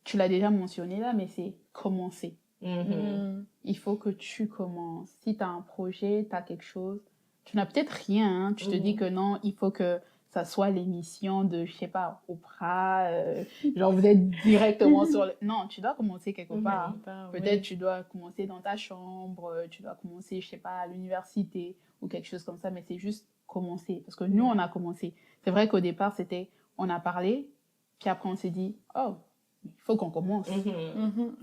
tu l'as déjà mentionné là, mais c'est commencer. Il faut que tu commences. Si tu as un projet, tu as quelque chose, tu n'as peut-être rien, hein, tu te dis que non, il faut que ça soit l'émission de, je sais pas, Oprah, genre vous êtes directement sur le... Non, tu dois commencer quelque part. Peut-être tu dois commencer dans ta chambre, tu dois commencer, je sais pas, à l'université ou quelque chose comme ça, mais c'est juste commencer. Parce que nous, on a commencé. C'est vrai qu'au départ, c'était, on a parlé, puis après on s'est dit, oh, il faut qu'on commence.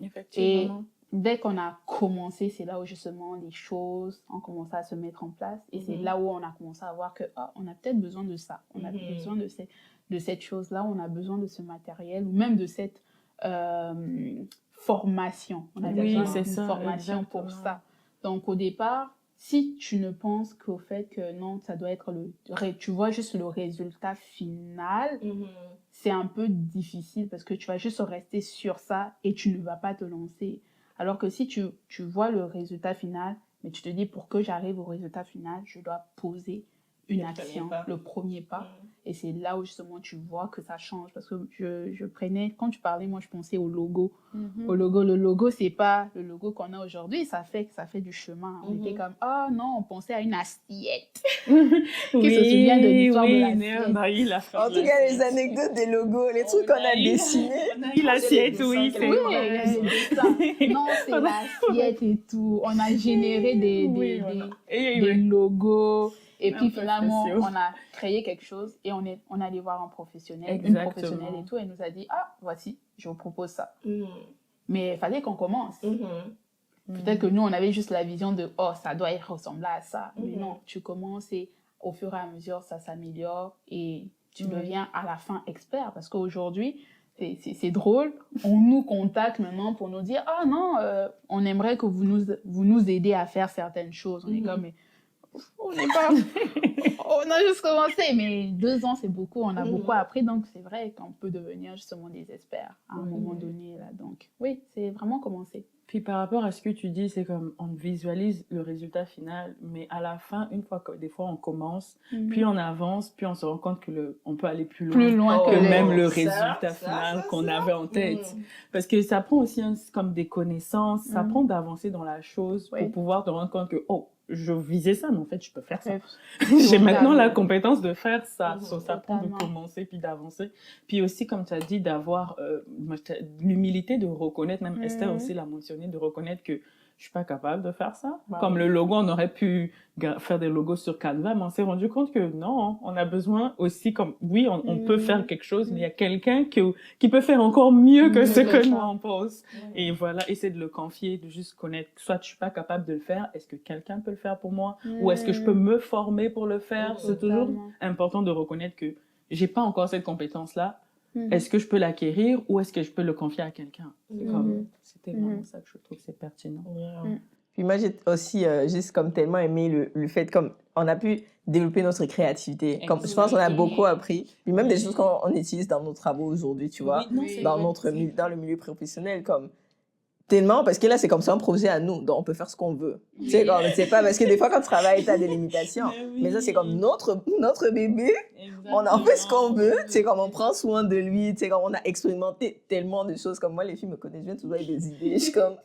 Effectivement. Et dès qu'on a commencé, c'est là où justement les choses ont commencé à se mettre en place. Et c'est là où on a commencé à voir que on a peut-être besoin de ça. On a besoin de cette chose-là. On a besoin de ce matériel ou même de cette formation. On a besoin d'une formation pour ça. Donc au départ, si tu ne penses qu'au fait que non, ça doit être tu vois juste le résultat final, c'est un peu difficile parce que tu vas juste rester sur ça et tu ne vas pas te lancer. Alors que si tu vois le résultat final, mais tu te dis, pour que j'arrive au résultat final, je dois poser une action, le premier pas. Et c'est là où justement tu vois que ça change. Parce que je prenais, quand tu parlais, moi je pensais au logo. Au logo. Le logo, c'est pas le logo qu'on a aujourd'hui, ça fait du chemin. On était comme, oh non, on pensait à une assiette. Qui se souvient de l'histoire de l'assiette. En tout cas, les anecdotes des logos, les trucs qu'on a dessinés. L'assiette, oui, c'est non, c'est l'assiette et tout. On a généré des logos. Et puis finalement, on a créé quelque chose et on est allé voir un professionnel, une professionnelle et tout. Elle nous a dit, voici, je vous propose ça. Mais il fallait qu'on commence. Peut-être que nous, on avait juste la vision de, ça doit ressembler à ça. Mais non, tu commences et au fur et à mesure, ça s'améliore et tu deviens à la fin expert. Parce qu'aujourd'hui, c'est drôle, on nous contacte maintenant pour nous dire, non, on aimerait que vous nous aidez à faire certaines choses. On est comme... On n'est pas... on a juste commencé, mais 2 ans, c'est beaucoup. On a beaucoup appris, donc c'est vrai qu'on peut devenir justement des experts à un moment donné. Là. Donc oui, c'est vraiment commencer. Puis par rapport à ce que tu dis, c'est comme on visualise le résultat final, mais à la fin, une fois que des fois on commence, puis on avance, puis on se rend compte que on peut aller plus loin que même le résultat final qu'on avait en tête. Parce que ça prend aussi comme des connaissances, ça prend d'avancer dans la chose pour pouvoir te rendre compte que je visais ça, mais en fait, je peux faire ça. J'ai maintenant la compétence de faire ça. Ça prend de commencer puis d'avancer. Puis aussi, comme tu as dit, d'avoir l'humilité de reconnaître, même Esther aussi l'a mentionné, de reconnaître que je suis pas capable de faire ça. Comme le logo, on aurait pu faire des logos sur Canva, mais on s'est rendu compte que non, on a besoin aussi, comme oui, on peut faire quelque chose, mais il y a quelqu'un qui peut faire encore mieux que ce que nous on pense. Et voilà, essayer de le confier, de juste connaître, soit je suis pas capable de le faire, est-ce que quelqu'un peut le faire pour moi, ou est-ce que je peux me former pour le faire? C'est toujours important de reconnaître que j'ai pas encore cette compétence-là. Est-ce que je peux l'acquérir ou est-ce que je peux le confier à quelqu'un? C'était vraiment ça que je trouve que c'est pertinent. Puis moi, j'ai aussi juste comme tellement aimé le fait comme on a pu développer notre créativité. Comme, je pense qu'on a beaucoup appris. Puis même des choses qu'on utilise dans nos travaux aujourd'hui, tu vois, dans le milieu professionnel, comme tellement, parce que là, c'est comme ça un projet à nous, donc on peut faire ce qu'on veut. Tu sais, comme, c'est pas parce que des fois, quand tu travailles, tu as des limitations. Mais ça, c'est comme notre bébé. On en fait ce qu'on veut. Tu sais, comme on prend soin de lui. Tu sais, comme on a expérimenté tellement de choses. Comme moi, les filles me connaissent, je viens toujours avec des idées. Je suis comme,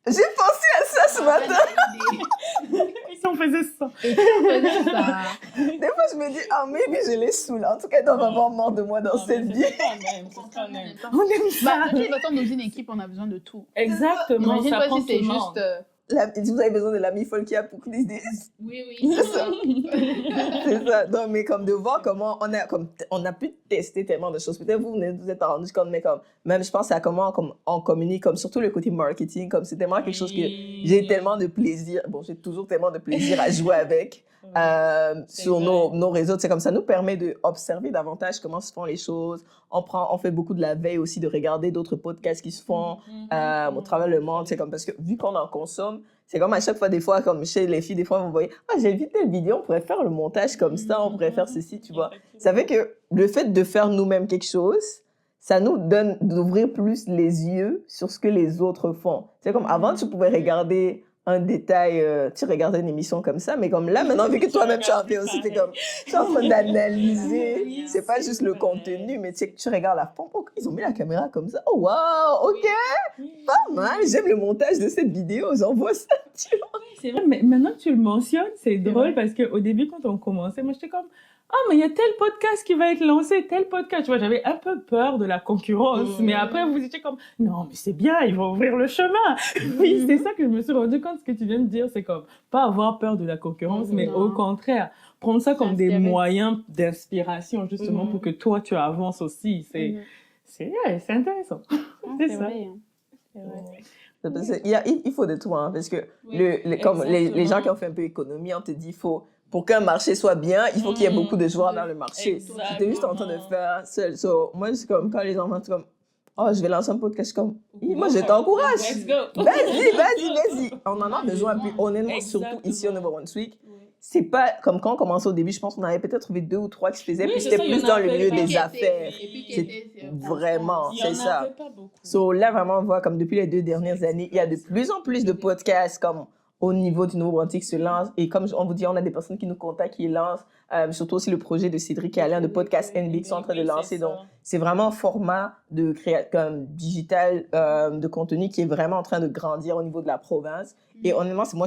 j'ai pensé à ça ce matin. si on faisait ça. Et puis, on faisait ça. Des fois, je me dis, ah, maybe je les saoule. En tout cas, ils doivent avoir marre de moi dans cette vie. C'est pas même. On aime ça. De toute façon, dans une équipe, on a besoin de tout. Exactement, Imagine ça pas prend si c'est tout le monde. juste... Vous avez besoin de l'ami Folkia pour les idées. Oui, C'est ça. C'est ça. Non, mais comme de voir comment on a pu tester tellement de choses. Peut-être vous êtes rendu compte, mais comme, même je pense à comment comme, on communique, comme surtout le côté marketing, comme c'est tellement quelque chose que j'ai tellement de plaisir. Bon, j'ai toujours tellement de plaisir à jouer avec. Sur nos réseaux, c'est comme ça nous permet d'observer davantage comment se font les choses. On fait beaucoup de la veille aussi, de regarder d'autres podcasts qui se font au travers le monde. C'est comme, parce que vu qu'on en consomme, c'est comme à chaque fois, des fois, comme chez les filles, des fois, vous voyez, ah, j'ai vu telle vidéo, on pourrait faire le montage comme ça, on pourrait faire ceci, tu vois. Ça fait que le fait de faire nous-mêmes quelque chose, ça nous donne d'ouvrir plus les yeux sur ce que les autres font. C'est comme avant, tu pouvais regarder un détail, tu regardais une émission comme ça, mais comme là, maintenant, vu que toi-même tu en fais aussi, t'es comme, tu es en train d'analyser, c'est pas juste le contenu, mais tu sais que tu regardes la forme, oh, ils ont mis la caméra comme ça, oh wow, ok, pas mal, j'aime le montage de cette vidéo, j'envoie ça, tu vois. C'est vrai, mais maintenant que tu le mentionnes, c'est drôle vrai. parce qu'au début, quand on commençait, moi, j'étais comme, ah, mais il y a tel podcast qui va être lancé, tel podcast. Tu vois, j'avais un peu peur de la concurrence, mais après, vous étiez comme, non, mais c'est bien, ils vont ouvrir le chemin. Oui, c'est ça que je me suis rendu compte, ce que tu viens de dire, c'est comme, pas avoir peur de la concurrence, mais au contraire, prendre ça comme des moyens d'inspiration, justement, pour que toi, tu avances aussi. C'est intéressant. C'est ça. vrai. Hein. C'est vrai. Parce que il faut de tout, hein, parce que comme les gens qui ont fait un peu économie, on te dit, pour qu'un marché soit bien, il faut qu'il y ait beaucoup de joueurs dans le marché. Exactement. Tu es juste en train de faire seul. So, moi, c'est comme quand les enfants sont comme, oh, je vais lancer un podcast, je suis comme, moi, je t'encourage. Let's go. Vas-y. On en a besoin. Puis honnêtement, surtout ici au Nouveau-Brunswick, c'est pas comme quand on commençait au début, je pense qu'on avait peut-être trouvé 2 ou 3 qui se faisaient, puis c'était plus dans le milieu des affaires. Vraiment, c'est ça. So là, vraiment, on voit comme depuis les 2 dernières années, il y a de plus en plus de podcasts comme au niveau du Nouveau-Brunswick se lance. Et comme on vous dit, on a des personnes qui nous contactent, qui lancent. Surtout aussi le projet de Cédric et Alain de podcast NB qui sont en train de lancer. Donc, c'est vraiment un format de comme digital de contenu qui est vraiment en train de grandir au niveau de la province. Et honnêtement, ça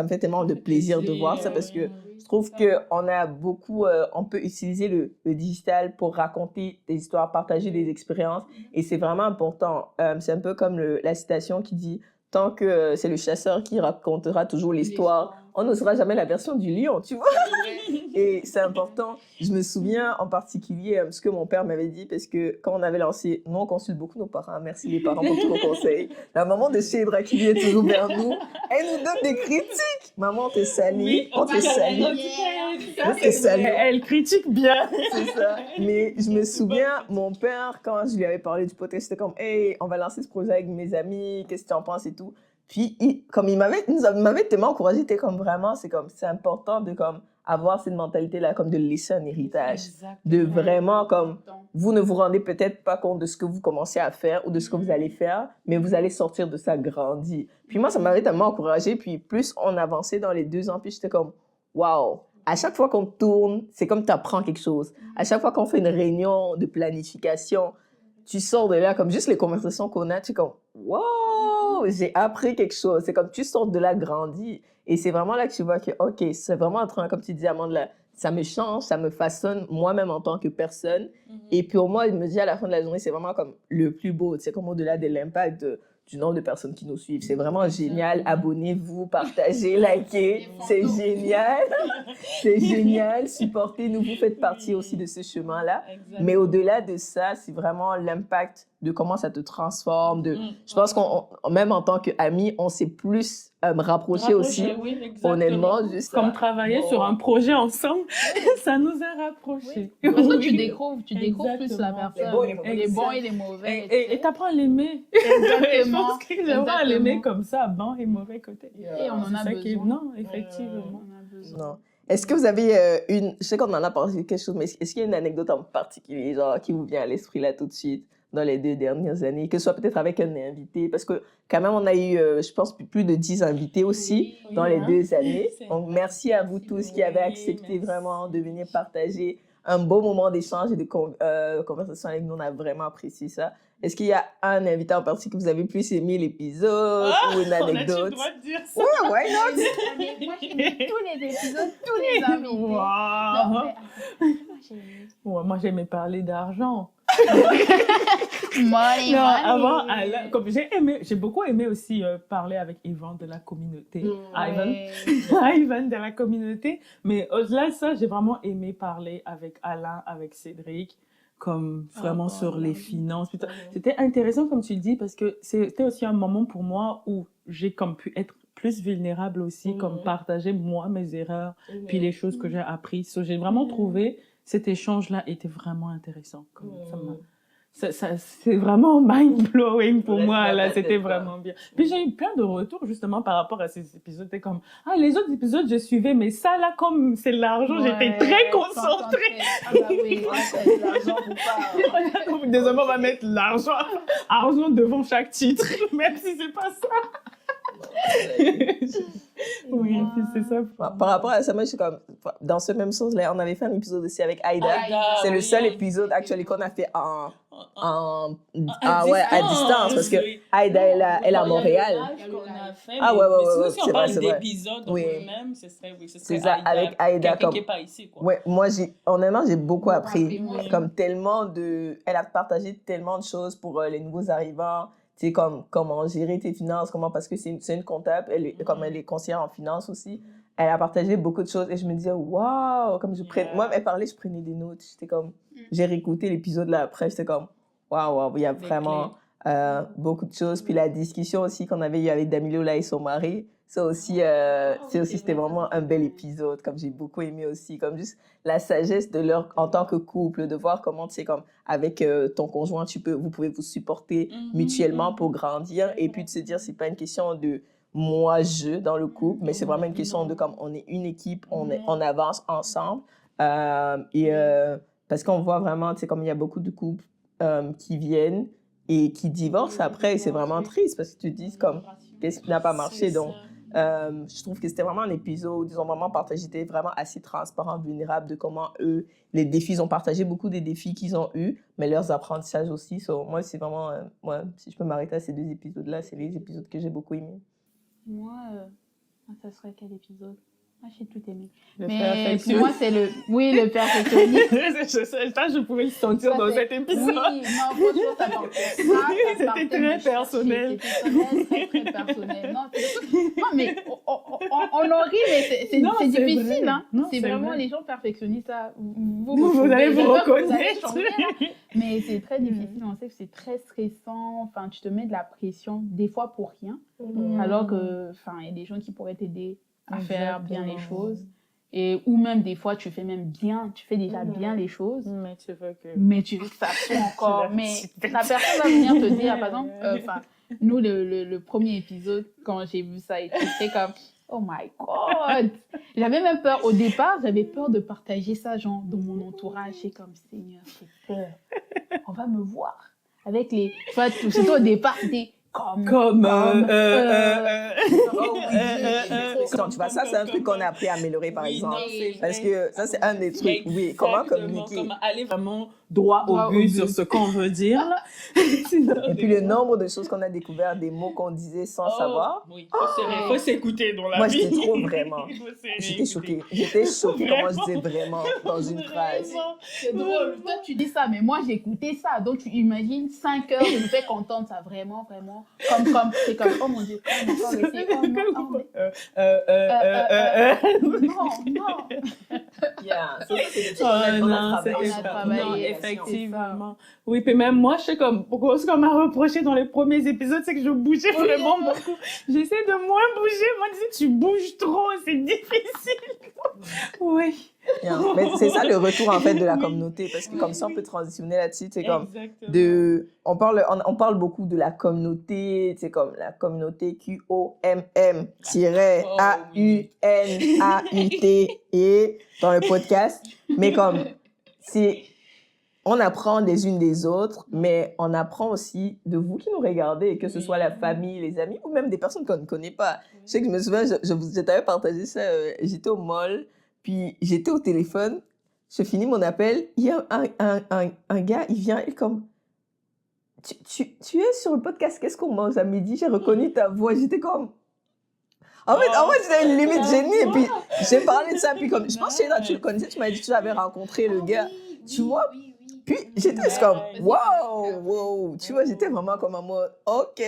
me fait tellement de plaisir de voir ça parce que je trouve qu'on a beaucoup, on peut utiliser le digital pour raconter des histoires, partager des expériences. Et c'est vraiment important. C'est un peu comme la citation qui dit, tant que c'est le chasseur qui racontera toujours l'histoire, on n'osera jamais la version du lion, tu vois. Et c'est important. Je me souviens en particulier ce que mon père m'avait dit, parce que quand on avait lancé, nous on consulte beaucoup nos parents, merci les parents pour tous vos conseils. La maman de Cédra qui vient toujours vers nous, elle nous donne des critiques. Maman, on te salue, on te salue. Elle critique bien. C'est ça. Mais je me souviens, mon père, quand je lui avais parlé du podcast, c'était comme, hey, on va lancer ce projet avec mes amis, qu'est-ce que tu en penses et tout. Puis, il m'avait tellement encouragé, c'est important de comme avoir cette mentalité-là, comme de laisser un héritage. Exactement. De vraiment, comme, vous ne vous rendez peut-être pas compte de ce que vous commencez à faire ou de ce que vous allez faire, mais vous allez sortir de ça grandi. Puis moi, ça m'avait tellement encouragé. Puis plus on avançait dans les 2 ans, puis j'étais comme, waouh! À chaque fois qu'on tourne, c'est comme tu apprends quelque chose. À chaque fois qu'on fait une réunion de planification, tu sors de là, comme juste les conversations qu'on a, tu es comme, wow, j'ai appris quelque chose. C'est comme tu sors de là grandi. Et c'est vraiment là que tu vois que, OK, c'est vraiment en train, comme tu dis, Amanda, ça me change, ça me façonne moi-même en tant que personne. Et puis au moins, je me dis à la fin de la journée, c'est vraiment comme le plus beau. C'est comme au-delà de l'impact du nombre de personnes qui nous suivent. C'est vraiment génial. Abonnez-vous, partagez, likez. C'est génial. C'est génial. Supportez-nous. Vous faites partie aussi de ce chemin-là. Mais au-delà de ça, c'est vraiment l'impact de comment ça te transforme. Je pense même en tant qu'amis, on s'est plus rapprochés aussi. Oui, honnêtement, juste comme travailler sur un projet ensemble, ça nous a rapprochés. Parce que tu découvres plus la personne, les bons et les mauvais. Et t'apprends à l'aimer. Exactement. Je pense que j'apprends à l'aimer comme ça, bon et mauvais côté. Et on en a besoin. Non, effectivement. On a besoin. Non. Est-ce que vous avez je sais qu'on en a parlé quelque chose, mais est-ce qu'il y a une anecdote en particulier, genre, qui vous vient à l'esprit là tout de suite, dans les 2 dernières années, que ce soit peut-être avec un invité, parce que quand même, on a eu, je pense, plus de 10 invités aussi dans les 2 années. Donc, merci à vous tous qui avez accepté vraiment de venir partager un beau moment d'échange et de conversation avec nous. On a vraiment apprécié ça. Est-ce qu'il y a un invité en particulier que vous avez plus aimé l'épisode ou une anecdote? On a-tu le droit de dire ça? Ouais, why not? Moi, j'ai aimé tous les épisodes, tous les invités. Wow. Non, mais, moi, j'ai aimé. Ouais, moi, j'aimais parler d'argent. Money, Non, money. avant, comme j'ai beaucoup aimé aussi parler avec Ivan de la communauté. Ivan de la communauté. Mais au-delà de ça, j'ai vraiment aimé parler avec Alain, avec Cédric, comme vraiment sur les finances. C'était intéressant, comme tu le dis, parce que c'était aussi un moment pour moi où j'ai comme pu être plus vulnérable aussi, comme partager moi mes erreurs, puis les choses que j'ai apprises. So, j'ai vraiment trouvé cet échange-là était vraiment intéressant. Comme c'est vraiment mind-blowing pour moi, là. C'était vraiment bien. Puis j'ai eu plein de retours, justement, par rapport à ces épisodes. C'était comme, les autres épisodes, je suivais, mais ça, là, comme c'est l'argent, j'étais très concentrée. Ah bah oui, l'argent vous parle. Désormais, on va mettre argent devant chaque titre, même si c'est pas ça. Oui, puis c'est ça. Par rapport à ça, moi, je suis comme, dans ce même sens-là, on avait fait un épisode aussi avec Aïda. C'est le seul épisode actuel qu'on a fait à distance, parce que Aïda, elle est à Montréal. Ah ouais, si on parle d'épisodes nous-mêmes, ce serait c'est ça, avec Aïda. Quelqu'un qui n'est pas ici, quoi. Ouais, moi, honnêtement, j'ai beaucoup appris. Comme elle a partagé tellement de choses pour les nouveaux arrivants. Tu sais, comme comment gérer tes finances, parce que c'est une comptable, comme elle est conseillère en finance aussi, elle a partagé beaucoup de choses et je me disais, waouh, comme moi, elle parlait, je prenais des notes, j'étais comme, j'ai réécouté l'épisode là après, j'étais comme, waouh, il y a vraiment beaucoup de choses. Puis la discussion aussi qu'on avait eue avec Damilola et son mari, ça aussi, c'était vraiment un bel épisode, comme j'ai beaucoup aimé aussi, comme juste la sagesse de en tant que couple, de voir comment, tu sais, comme avec ton conjoint, vous pouvez vous supporter mutuellement pour grandir, et puis de se dire, c'est pas une question de moi-je dans le couple, mais c'est vraiment une question de comme on est une équipe, on avance ensemble, parce qu'on voit vraiment, tu sais, comme il y a beaucoup de couples qui viennent et qui divorcent après, et c'est vraiment triste, parce que tu te dis comme, qu'est-ce qui n'a pas marché, donc... je trouve que c'était vraiment un épisode où ils ont vraiment partagé, c'était vraiment assez transparent, vulnérable de comment eux, les défis, ils ont partagé beaucoup des défis qu'ils ont eus, mais leurs apprentissages aussi. Moi, c'est vraiment, si je peux m'arrêter à ces deux épisodes-là, c'est les épisodes que j'ai beaucoup aimés. Moi, ça serait quel épisode? Moi, j'ai tout aimé. Le Mais pour moi, c'est le perfectionniste. Je pouvais le sentir dans cet épisode. Oui, non, franchement, ça partait. C'était très personnel. C'était très personnel. Non, mais on en rit, mais c'est difficile. Hein. C'est vraiment vrai. Les gens perfectionnistes, ça, vous allez vous reconnaître. Mais c'est très difficile. On sait que c'est très stressant. Enfin, tu te mets de la pression, des fois pour rien. Alors que, il y a des gens qui pourraient t'aider à faire bien les choses, ou même des fois tu fais déjà bien les choses, mais tu veux que ça soit encore, mais la personne va venir te dire, par exemple, nous le premier épisode, quand j'ai vu ça, c'était comme oh my god, j'avais même peur au départ, j'avais peur de partager ça genre dans mon entourage, j'ai comme Seigneur, j'ai peur, on va me voir avec les, surtout au départ c'était tu vois, ça, c'est un truc qu'on a appris à améliorer, par exemple. Parce que ça, c'est un des trucs. Oui, comment communiquer. Comment aller vraiment droit au but sur ce qu'on veut dire. Et puis, le nombre de choses qu'on a découvert, des mots qu'on disait sans savoir. Oui, il faut s'écouter dans la vie. Moi, j'étais trop vraiment. J'étais choquée. J'étais choquée comment je disais vraiment dans une phrase. C'est drôle. Toi, tu dis ça, mais moi, j'écoutais ça. Donc, tu imagines 5 heures, je me fais contente, ça vraiment, vraiment. C'est comme, oh mon Dieu, non. Effectivement. Oui, puis même moi, je sais comme, ce qu'on m'a reproché dans les premiers épisodes, c'est que je bougeais vraiment beaucoup. J'essaie de moins bouger. Moi, je dis, tu bouges trop, c'est difficile. Oui. Mais c'est ça le retour en fait de la communauté, parce que comme ça on peut transitionner là-dessus, c'est comme on parle beaucoup de la communauté, c'est comme la communauté QOMM-AUNAUT dans le podcast, mais comme on apprend des unes des autres, mais on apprend aussi de vous qui nous regardez, que ce soit la famille, les amis ou même des personnes qu'on ne connaît pas. Je sais que je me souviens, je t'avais partagé ça, j'étais au mall. Puis j'étais au téléphone, je finis mon appel, il y a un gars, il vient, et comme, tu es sur le podcast, qu'est-ce qu'on mange à midi? J'ai reconnu ta voix, j'étais comme... En fait, c'était une limite génie, et puis j'ai parlé de ça, puis comme, je pense que tu le connaissais, tu m'as dit que tu avais rencontré le gars, tu vois? Puis j'étais comme, wow, tu vois, j'étais vraiment comme en mode, ok,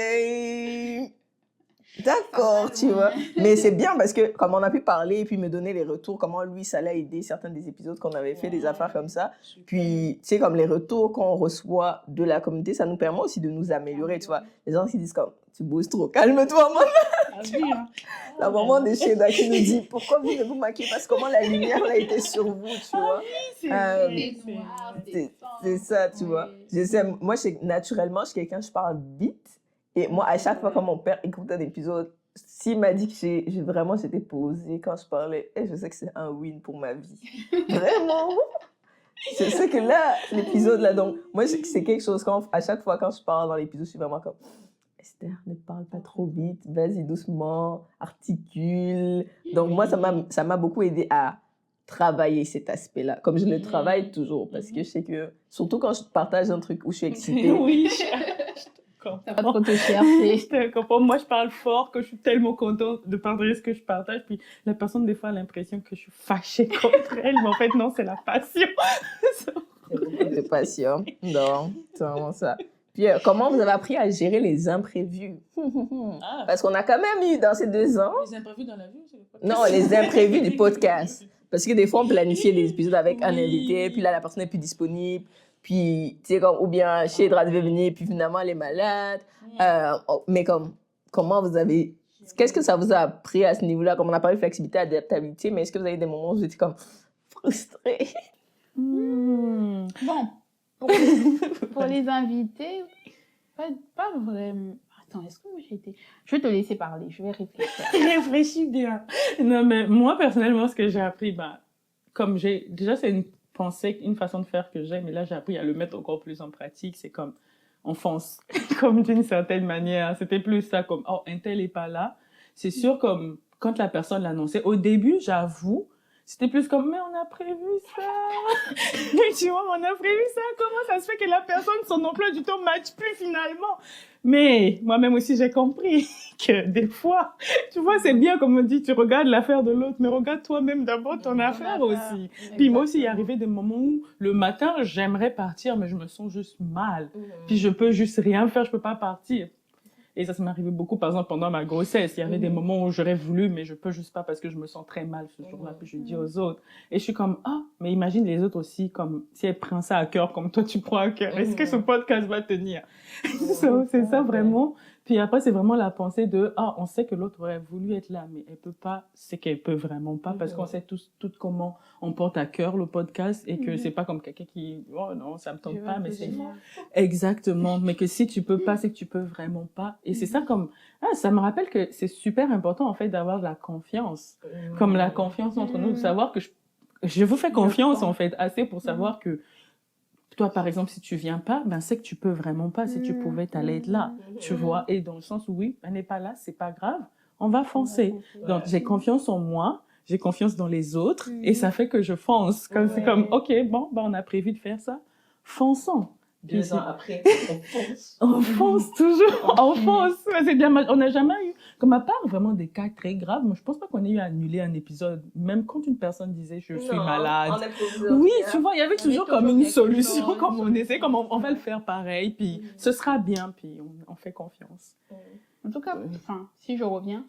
d'accord, tu vois. Mais c'est bien parce que comme on a pu parler et puis me donner les retours, comment lui, ça l'a aidé certains des épisodes qu'on avait fait, des affaires comme ça. Puis, tu sais, comme les retours qu'on reçoit de la communauté, ça nous permet aussi de nous améliorer, tu vois. Les gens qui disent comme, tu bosses trop, calme-toi, moi. La maman de Sheda qui nous dit, pourquoi vous ne vous maquillez pas? Parce que comment la lumière a été sur vous, tu vois. C'est ça, tu vois. Je sais, moi, naturellement, je suis quelqu'un, je parle vite. Et moi, à chaque fois que mon père écoute un épisode, s'il m'a dit que j'étais posée quand je parlais, et je sais que c'est un win pour ma vie. Vraiment. Je sais que là, l'épisode là, donc, moi, c'est quelque chose, à chaque fois quand je parle dans l'épisode, je suis vraiment comme, Esther, ne parle pas trop vite, vas-y doucement, articule. Donc, moi, ça m'a beaucoup aidé à travailler cet aspect-là, comme je le travaille toujours, parce que je sais que, surtout quand je partage un truc où je suis excitée. Oui, t'as pas trop te chercher. Je te comprends. Moi, je parle fort, que je suis tellement contente de partager ce que je partage. Puis la personne, des fois, a l'impression que je suis fâchée contre elle. Mais en fait, non, c'est la passion. C'est beaucoup de passion. Non, c'est vraiment ça. Puis, comment vous avez appris à gérer les imprévus? Parce qu'on a quand même eu dans ces 2 ans... Les imprévus dans la vie, c'est le podcast. Non, les imprévus du podcast. Parce que des fois, on planifiait des épisodes avec un invité, puis là, la personne n'est plus disponible. Puis, tu sais, ou bien Shedra devait venir, puis finalement, elle est malade. Mais comment vous avez... Qu'est-ce que ça vous a appris à ce niveau-là? Comme on a parlé de flexibilité, adaptabilité, mais est-ce que vous avez des moments où vous étiez comme frustré? Bon, pour les invités, pas vraiment. Attends, est-ce que moi j'ai été... Je vais te laisser parler, je vais réfléchir. Réfléchis bien. Non, mais moi, personnellement, ce que j'ai appris, comme déjà, c'est une pensée, une façon de faire que j'ai, mais là, j'ai appris à le mettre encore plus en pratique. C'est comme, on fonce. Comme d'une certaine manière. C'était plus ça, comme, oh, un tel est pas là. C'est sûr, comme, quand la personne l'annonçait, au début, j'avoue, c'était plus comme, mais on a prévu ça. Tu vois, on a prévu ça. Comment ça se fait que la personne, son emploi du temps matche plus finalement? Mais moi-même aussi, j'ai compris que des fois, tu vois, c'est bien, comme on dit, tu regardes l'affaire de l'autre, mais regarde toi-même d'abord ton affaire aussi. Puis moi aussi, il est arrivé des moments où le matin, j'aimerais partir, mais je me sens juste mal. Puis je peux juste rien faire, je peux pas partir. Et ça m'est arrivé beaucoup, par exemple, pendant ma grossesse. Il y avait des moments où j'aurais voulu, mais je peux juste pas parce que je me sens très mal ce jour-là. Puis je dis aux autres. Et je suis comme, mais imagine les autres aussi, comme, si elles prennent ça à cœur, comme toi tu prends à cœur. Est-ce que ce podcast va tenir? C'est ça vraiment. Puis après, c'est vraiment la pensée de, on sait que l'autre aurait voulu être là, mais elle peut pas, c'est qu'elle peut vraiment pas, parce qu'on sait tous comment on porte à cœur le podcast et que c'est pas comme quelqu'un qui, oh non, ça me tente pas, mais c'est exactement. Mais que si tu peux pas, c'est que tu peux vraiment pas. Et c'est ça comme, ça me rappelle que c'est super important, en fait, d'avoir de la confiance. Comme la confiance entre nous, de savoir que je vous fais confiance, en fait, assez pour savoir que, toi, par exemple, si tu viens pas, c'est que tu peux vraiment pas. Si tu pouvais, t'allais être là, tu vois. Et dans le sens où, oui, elle n'est pas là, c'est pas grave. On va foncer. Donc, j'ai confiance en moi, j'ai confiance dans les autres, et ça fait que je fonce. C'est comme, OK, bon, on a prévu de faire ça. Fonçons. 2 ans après, on fonce. On fonce toujours, on fonce. C'est bien, on n'a jamais eu, comme à part vraiment des cas très graves, moi je pense pas qu'on ait eu à annuler un épisode, même quand une personne disait je suis malade. Oui, tu vois, il y avait toujours comme une solution, comme on essaie, comme on va le faire pareil, puis ce sera bien, puis on fait confiance. En tout cas, si je reviens,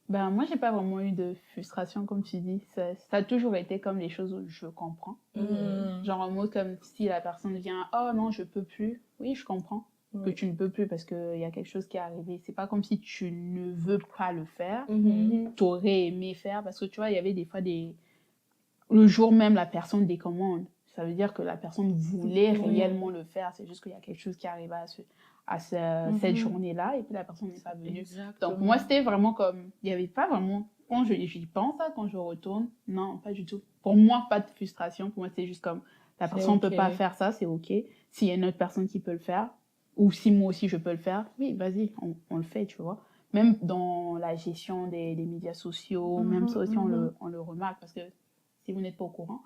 moi j'ai pas vraiment eu de frustration comme tu dis. Ça a toujours été comme les choses où je comprends. Genre en mode comme si la personne vient, oh non je peux plus. Oui, je comprends que tu ne peux plus parce que y a quelque chose qui est arrivé. C'est pas comme si tu ne veux pas le faire. Tu aurais aimé faire parce que tu vois il y avait des fois le jour même la personne décommande. Ça veut dire que la personne voulait réellement le faire. C'est juste qu'il y a quelque chose qui arrive à cette journée-là et puis la personne n'est pas venue. Exactement. Donc moi c'était vraiment comme il n'y avait pas vraiment quand j'y pense quand je retourne non pas du tout pour moi pas de frustration pour moi c'est juste comme la personne ne peut pas faire ça c'est ok s'il y a une autre personne qui peut le faire ou si moi aussi je peux le faire oui vas-y on le fait tu vois même dans la gestion des médias sociaux même ça aussi on le remarque parce que si vous n'êtes pas au courant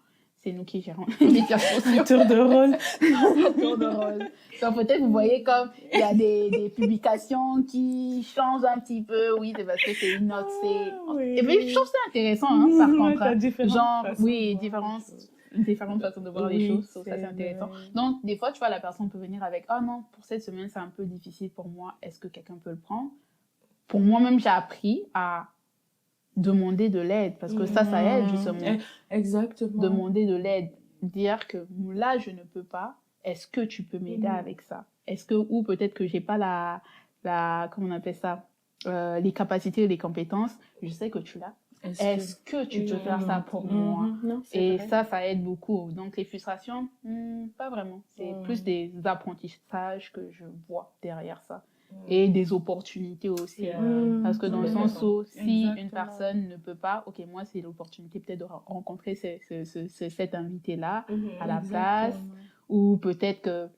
c'est nous qui gérons les médias sociaux. Tour de rôle. Tour de rôle. Donc peut-être vous voyez comme il y a des publications qui changent un petit peu. Oui, c'est parce que c'est une note. Et puis je trouve ça intéressant, hein, par contre. Hein. Genre, oui, différentes façons de voir les choses. Ça, c'est intéressant. Donc, des fois, tu vois, la personne peut venir avec « Oh non, pour cette semaine, c'est un peu difficile pour moi. Est-ce que quelqu'un peut le prendre ?» Pour moi-même, j'ai appris à demander de l'aide parce que ça aide justement. Exactement. Demander de l'aide. Dire que là, je ne peux pas. Est-ce que tu peux m'aider avec ça? Ou peut-être que j'ai pas comment on appelle ça? Les capacités, les compétences. Je sais que tu l'as. Est-ce que tu peux faire ça pour moi? Non, et vrai. ça aide beaucoup. Donc, les frustrations, pas vraiment. C'est plus des apprentissages que je vois derrière ça. Et des opportunités aussi. Parce que dans le sens où, si une personne ne peut pas, ok, moi, c'est l'opportunité peut-être de rencontrer cet invité-là à la place. Ou peut-être que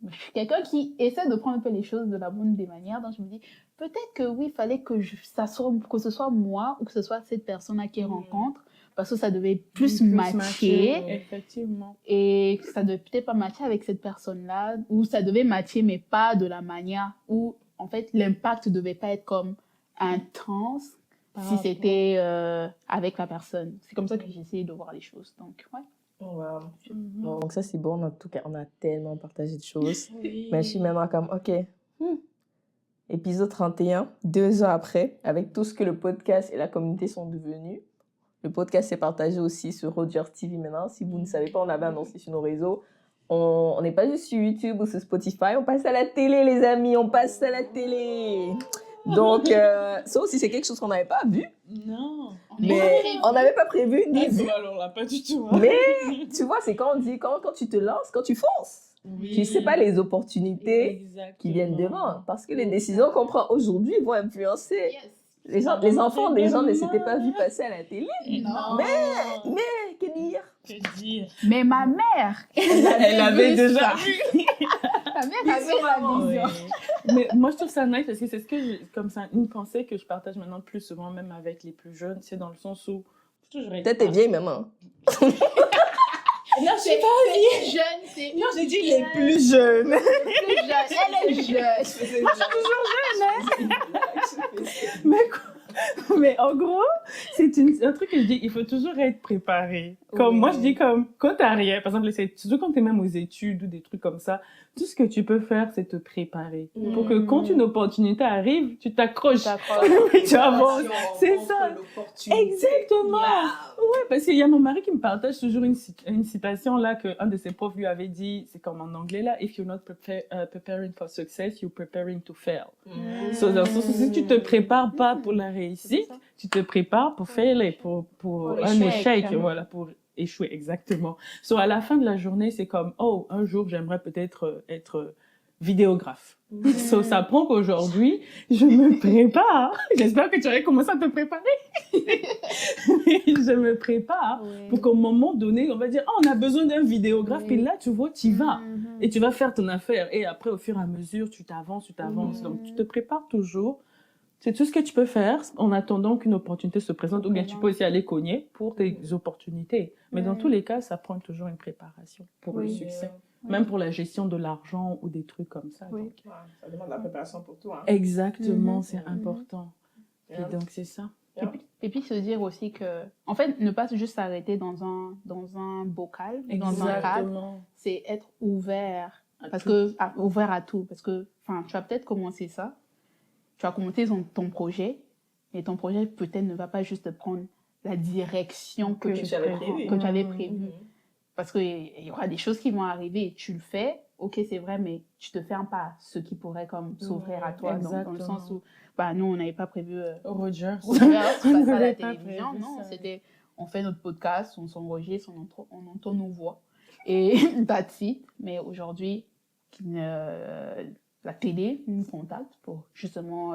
je suis quelqu'un qui essaie de prendre un peu les choses de la bonne des manières. Donc, je me dis, peut-être que oui, il fallait que ce soit moi ou que ce soit cette personne-là qui rencontre. Parce que ça devait plus matcher. Effectivement. Et ça devait peut-être pas matcher avec cette personne-là. Ou ça devait matcher, mais pas de la manière où, en fait, l'impact devait pas être comme intense si c'était avec la personne. C'est comme ça que j'ai essayé de voir les choses. Donc, ouais. Wow. Donc ça c'est bon, en tout cas on a tellement partagé de choses. Mais je suis maintenant comme ok, épisode 31, 2 ans après, avec tout ce que le podcast et la communauté sont devenus. Le podcast s'est partagé aussi sur Roger TV maintenant. Si vous ne savez pas, on avait annoncé sur nos réseaux. On n'est pas juste sur YouTube ou sur Spotify, on passe à la télé les amis, on passe à la télé. Donc ça aussi c'est quelque chose qu'on n'avait pas vu. Non. Mais on n'avait pas prévu ni vu. Alors là, pas du tout. Hein. Mais tu vois, c'est quand on dit, quand tu te lances, quand tu fonces, tu ne sais pas les opportunités qui viennent devant. Parce que les décisions qu'on prend aujourd'hui vont influencer. Les enfants des gens ne s'étaient pas vus passer à la télé. Non. Mais, que dire? Que dire? Mais ma mère, elle avait déjà vu. Ma mère avait la vision. Mais moi, je trouve ça nice parce que c'est comme ça, une pensée que je partage maintenant plus souvent, même avec les plus jeunes. C'est dans le sens où. Peut-être t'es vieille, maman. Non, c'est pas vieille. Jeune, non, j'ai dit les plus jeunes. Elle est jeune. Moi, je suis toujours jeune, hein. Mais en gros, c'est un truc que je dis, il faut toujours être préparé. Comme moi, je dis comme, quand t'as rien, par exemple, surtout quand t'es même aux études ou des trucs comme ça, tout ce que tu peux faire, c'est te préparer. Pour que quand une opportunité arrive, tu t'accroches. Tu avances. C'est ça. Exactement. Ouais, parce qu'il y a mon mari qui me partage toujours une citation là qu'un de ses profs lui avait dit, c'est comme en anglais là, if you're not preparing for success, you're preparing to fail. So, dans le sens où si tu te prépares pas pour la réussite, tu te prépares pour fail, pour un échec, voilà, pour échouer, exactement. So, à la fin de la journée, c'est comme, oh, un jour, j'aimerais peut-être être vidéographe. So, ça prend qu'aujourd'hui, je me prépare. J'espère que tu aurais commencé à te préparer. Je me prépare pour qu'au moment donné, on va dire, oh, on a besoin d'un vidéographe. Puis là, tu vois, tu y vas. Et tu vas faire ton affaire. Et après, au fur et à mesure, tu t'avances. Donc, tu te prépares toujours. C'est tout ce que tu peux faire en attendant qu'une opportunité se présente. Ou bien tu peux aussi aller cogner pour tes opportunités. Mais dans tous les cas, ça prend toujours une préparation pour le succès. Même pour la gestion de l'argent ou des trucs comme ça. Donc. Ça demande de la préparation pour tout. Hein. Exactement, c'est important. Et donc, c'est ça. Et puis se dire aussi que, en fait, ne pas juste s'arrêter dans un bocal, dans un cadre, c'est être ouvert. Ouvert à tout. Parce que, tu vas peut-être commencer ça. Tu vas commencer ton projet, et ton projet peut-être ne va pas juste prendre la direction que tu avais prévue. Parce qu'il y aura des choses qui vont arriver, tu le fais, ok c'est vrai, mais tu te fermes pas ce qui pourrait comme s'ouvrir à toi, dans le sens où, nous on n'avait pas prévu Roger passer à la télévision, non, c'était, on fait notre podcast, on s'enregistre, on entend nos voix, et that's it. Mais aujourd'hui, la télé nous contacte pour justement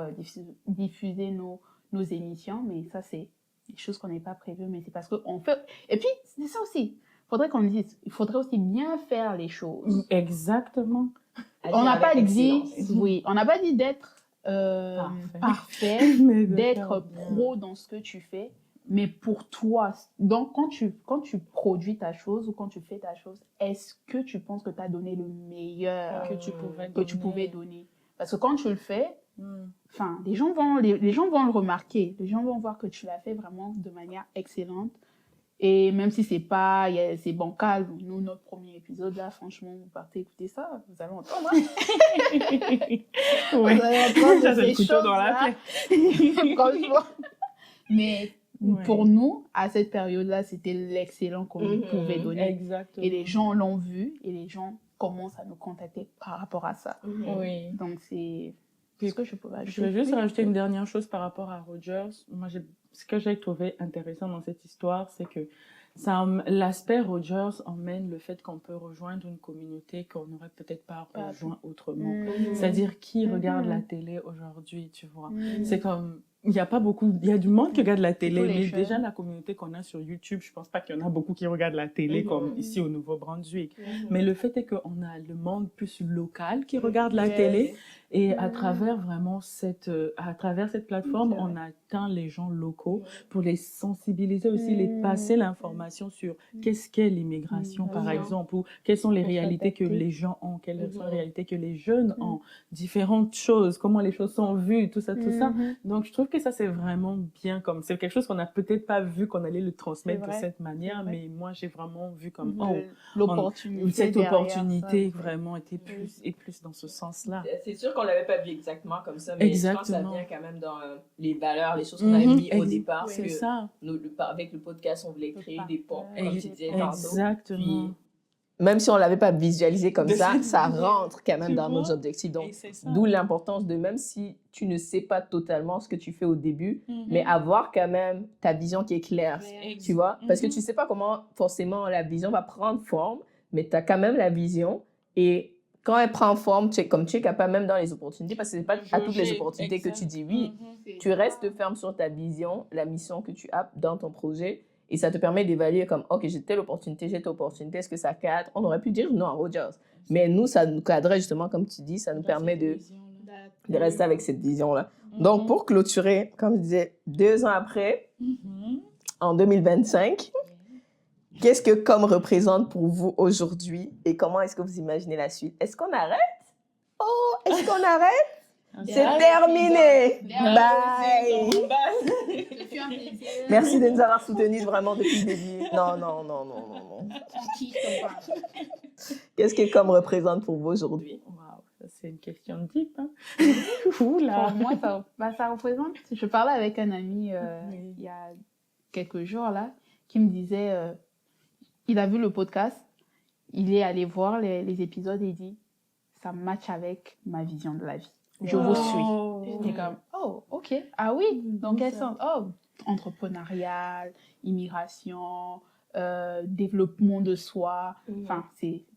diffuser nos émissions, mais ça c'est des choses qu'on n'avait pas prévues, mais c'est parce qu'on fait, et puis c'est ça aussi. Il faudrait aussi bien faire les choses. Exactement. On n'a pas dit d'être parfait, d'être pro dans ce que tu fais, Mais pour toi, donc quand tu produis ta chose ou quand tu fais ta chose, est-ce que tu penses que tu as donné le meilleur que tu pouvais donner? Parce que quand tu le fais, Mm. enfin, les gens vont le remarquer. Les gens vont voir que tu l'as fait vraiment de manière excellente. Et même si c'est bancal, nous, notre premier épisode, là, franchement, vous partez écouter ça, vous allez entendre. Ouais. Vous allez entendre Ça, c'est ces le couteau dans la choses-là. plaie. Franchement. Mais Ouais. pour nous, à cette période-là, c'était l'excellent qu'on pouvait donner. Exactement. Et les gens l'ont vu et les gens commencent à nous contacter par rapport à ça. Oui. Donc, c'est ce que je peux ajouter. Je vais juste rajouter une dernière chose par rapport à Rogers. Moi, ce que j'ai trouvé intéressant dans cette histoire, c'est que l'aspect Rogers emmène le fait qu'on peut rejoindre une communauté qu'on n'aurait peut-être pas rejoint autrement. C'est-à-dire qui regarde la télé aujourd'hui, tu vois. C'est comme... Il n'y a pas beaucoup... Il y a du monde qui regarde la télé, mais déjà la communauté qu'on a sur YouTube, je pense pas qu'il y en a beaucoup qui regardent la télé comme ici au Nouveau-Brunswick. Mais le fait est qu'on a le monde plus local qui regarde la télé et à travers vraiment cette plateforme, on atteint les gens locaux pour les sensibiliser aussi, les passer l'information sur qu'est-ce qu'est l'immigration par exemple, ou quelles sont les réalités que les gens ont, quelles sont les réalités que les jeunes ont, différentes choses, comment les choses sont vues, tout ça. Donc, je trouve que ça, c'est vraiment bien c'est quelque chose qu'on n'a peut-être pas vu qu'on allait le transmettre de cette manière, mais moi, j'ai vraiment vu comme, cette opportunité vraiment était plus dans ce sens-là. C'est sûr qu'on l'avait pas vu exactement comme ça, mais je pense que ça vient quand même dans les valeurs, les choses qu'on avait mis au départ. C'est ça. Avec le podcast, on voulait créer des ponts, comme tu disais tantôt. Exactement. Puis, même si on l'avait pas visualisé comme ça rentre quand même dans nos objectifs. Donc, d'où l'importance de, même si tu ne sais pas totalement ce que tu fais au début, mais avoir quand même ta vision qui est claire, tu vois? Parce que tu sais pas comment forcément la vision va prendre forme, mais tu as quand même la vision et quand elle prend forme, tu es capable même dans les opportunités, parce que c'est pas à toutes les opportunités que tu dis oui. Tu restes ferme sur ta vision, la mission que tu as dans ton projet. Et ça te permet d'évaluer comme, OK, j'ai telle opportunité, est-ce que ça cadre? On aurait pu dire non à Rogers. Mais nous, ça nous cadrait justement, comme tu dis, ça nous permet de rester avec cette vision-là. Donc, pour clôturer, comme je disais, 2 ans après, en 2025, qu'est-ce que Comme représente pour vous aujourd'hui et comment est-ce que vous imaginez la suite? Est-ce qu'on arrête? Oh, est-ce qu'on arrête? C'est terminé. Bye. Merci de nous avoir soutenus vraiment depuis le début. Non. Qu'est-ce que Comme représente pour vous aujourd'hui? Wow, ça c'est une question deep. Hein? Oula. Pour moi, ça représente... Je parlais avec un ami il y a quelques jours là, qui me disait, il a vu le podcast, il est allé voir les épisodes et il dit, ça match avec ma vision de la vie. Je vous suis. J'étais comme, oh, ok. Ah oui, dans quel sens? Oh, entrepreneurial, immigration, développement de soi. Enfin,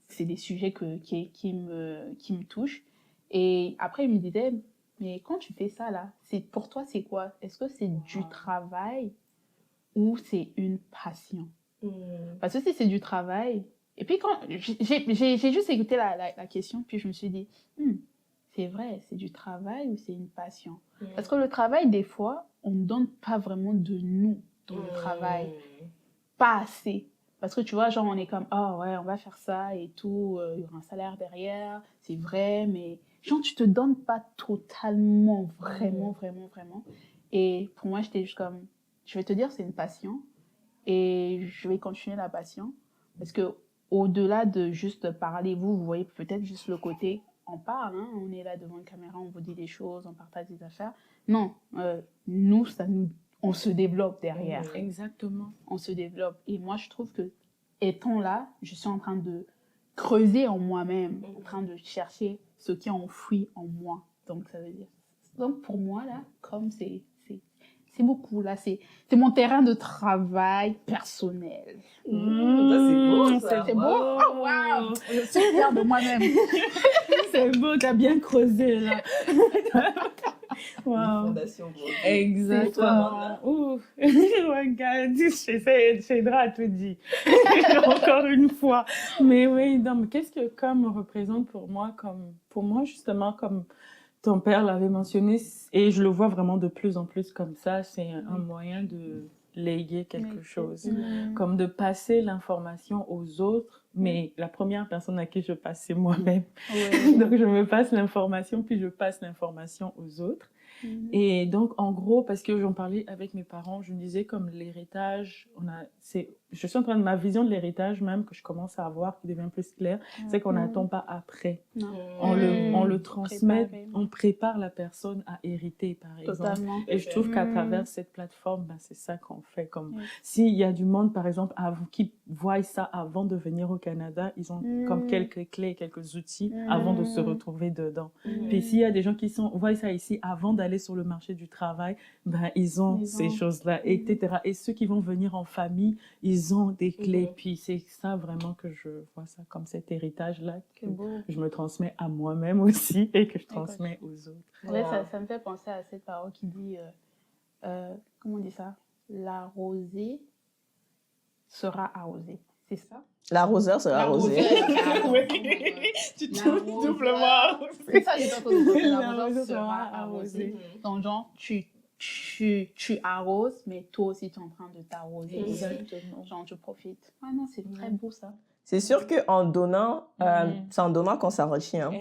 c'est des sujets qui me touchent. Et après, il me disait, mais quand tu fais ça, là, pour toi, c'est quoi? Est-ce que c'est du travail ou c'est une passion? Parce que si c'est du travail... Et puis, quand j'ai juste écouté la question, puis je me suis dit, c'est vrai, c'est du travail ou c'est une passion? Parce que le travail, des fois, on ne donne pas vraiment de nous dans le travail. Pas assez. Parce que tu vois, genre, on est comme, oh ouais, on va faire ça et tout, il y aura un salaire derrière, c'est vrai, mais genre, tu te donnes pas totalement, vraiment. Et pour moi, j'étais juste comme, je vais te dire, c'est une passion et je vais continuer la passion. Parce que au-delà de juste parler, vous voyez peut-être juste le côté, on parle, hein, on est là devant une caméra, on vous dit des choses, on partage des affaires. Non, nous, on se développe derrière. Exactement. On se développe. Et moi, je trouve que, étant là, je suis en train de creuser en moi-même, en train de chercher ce qui est enfoui en moi. Donc, ça veut dire... Donc, pour moi, là, comme c'est beaucoup, là, c'est mon terrain de travail personnel. Ça, c'est beau, ça. C'est beau. Oh, wow. Je suis fière de moi-même. C'est beau, t'as bien creusé, là. Wow. Fondation. Exactement. Ouf. Regarde, j'aiderai à te dire. Encore une fois. Mais oui, donc, qu'est-ce que Comme représente pour moi? Pour moi, justement, comme ton père l'avait mentionné, et je le vois vraiment de plus en plus comme ça, c'est un moyen léguer quelque chose. Mm. Comme de passer l'information aux autres, mais la première personne à qui je passe, c'est moi-même. Ouais. Donc, je me passe l'information, puis je passe l'information aux autres. Mhm. Et donc, en gros, parce que j'en parlais avec mes parents, je me disais comme l'héritage, je suis en train de ma vision de l'héritage même que je commence à avoir, qui devient plus claire, c'est qu'on n'attend pas après. Non. On le transmet, Préparer. on prépare la personne à hériter, par exemple. Totalement. Et je trouve qu'à travers cette plateforme, ben, c'est ça qu'on fait. Comme s'il y a du monde, par exemple, qui voit ça avant de venir au Canada, ils ont comme quelques clés, quelques outils avant de se retrouver dedans. Puis s'il y a des gens qui voient ça ici avant d'aller sur le marché du travail, ben, ils ont ces choses-là, etc. Et ceux qui vont venir en famille, ils ont des clés. Puis c'est ça vraiment que je vois ça comme cet héritage-là que je me transmets à moi-même aussi et que je transmets aux autres. Ouais, ça me fait penser à cette parole qui dit, comment on dit ça? La rosée sera arrosée. C'est ça? L'arroseur sera arrosé. Oui, tu trouves doublement. C'est ça, j'ai entendu dire que l'arroseur sera arrosé. Donc, genre, tu arroses, mais toi aussi, tu es en train de t'arroser. Exactement. Genre, tu profites. Ah non, c'est très beau ça. C'est sûr qu'en donnant, c'est en donnant qu'on s'enrichit. Hein.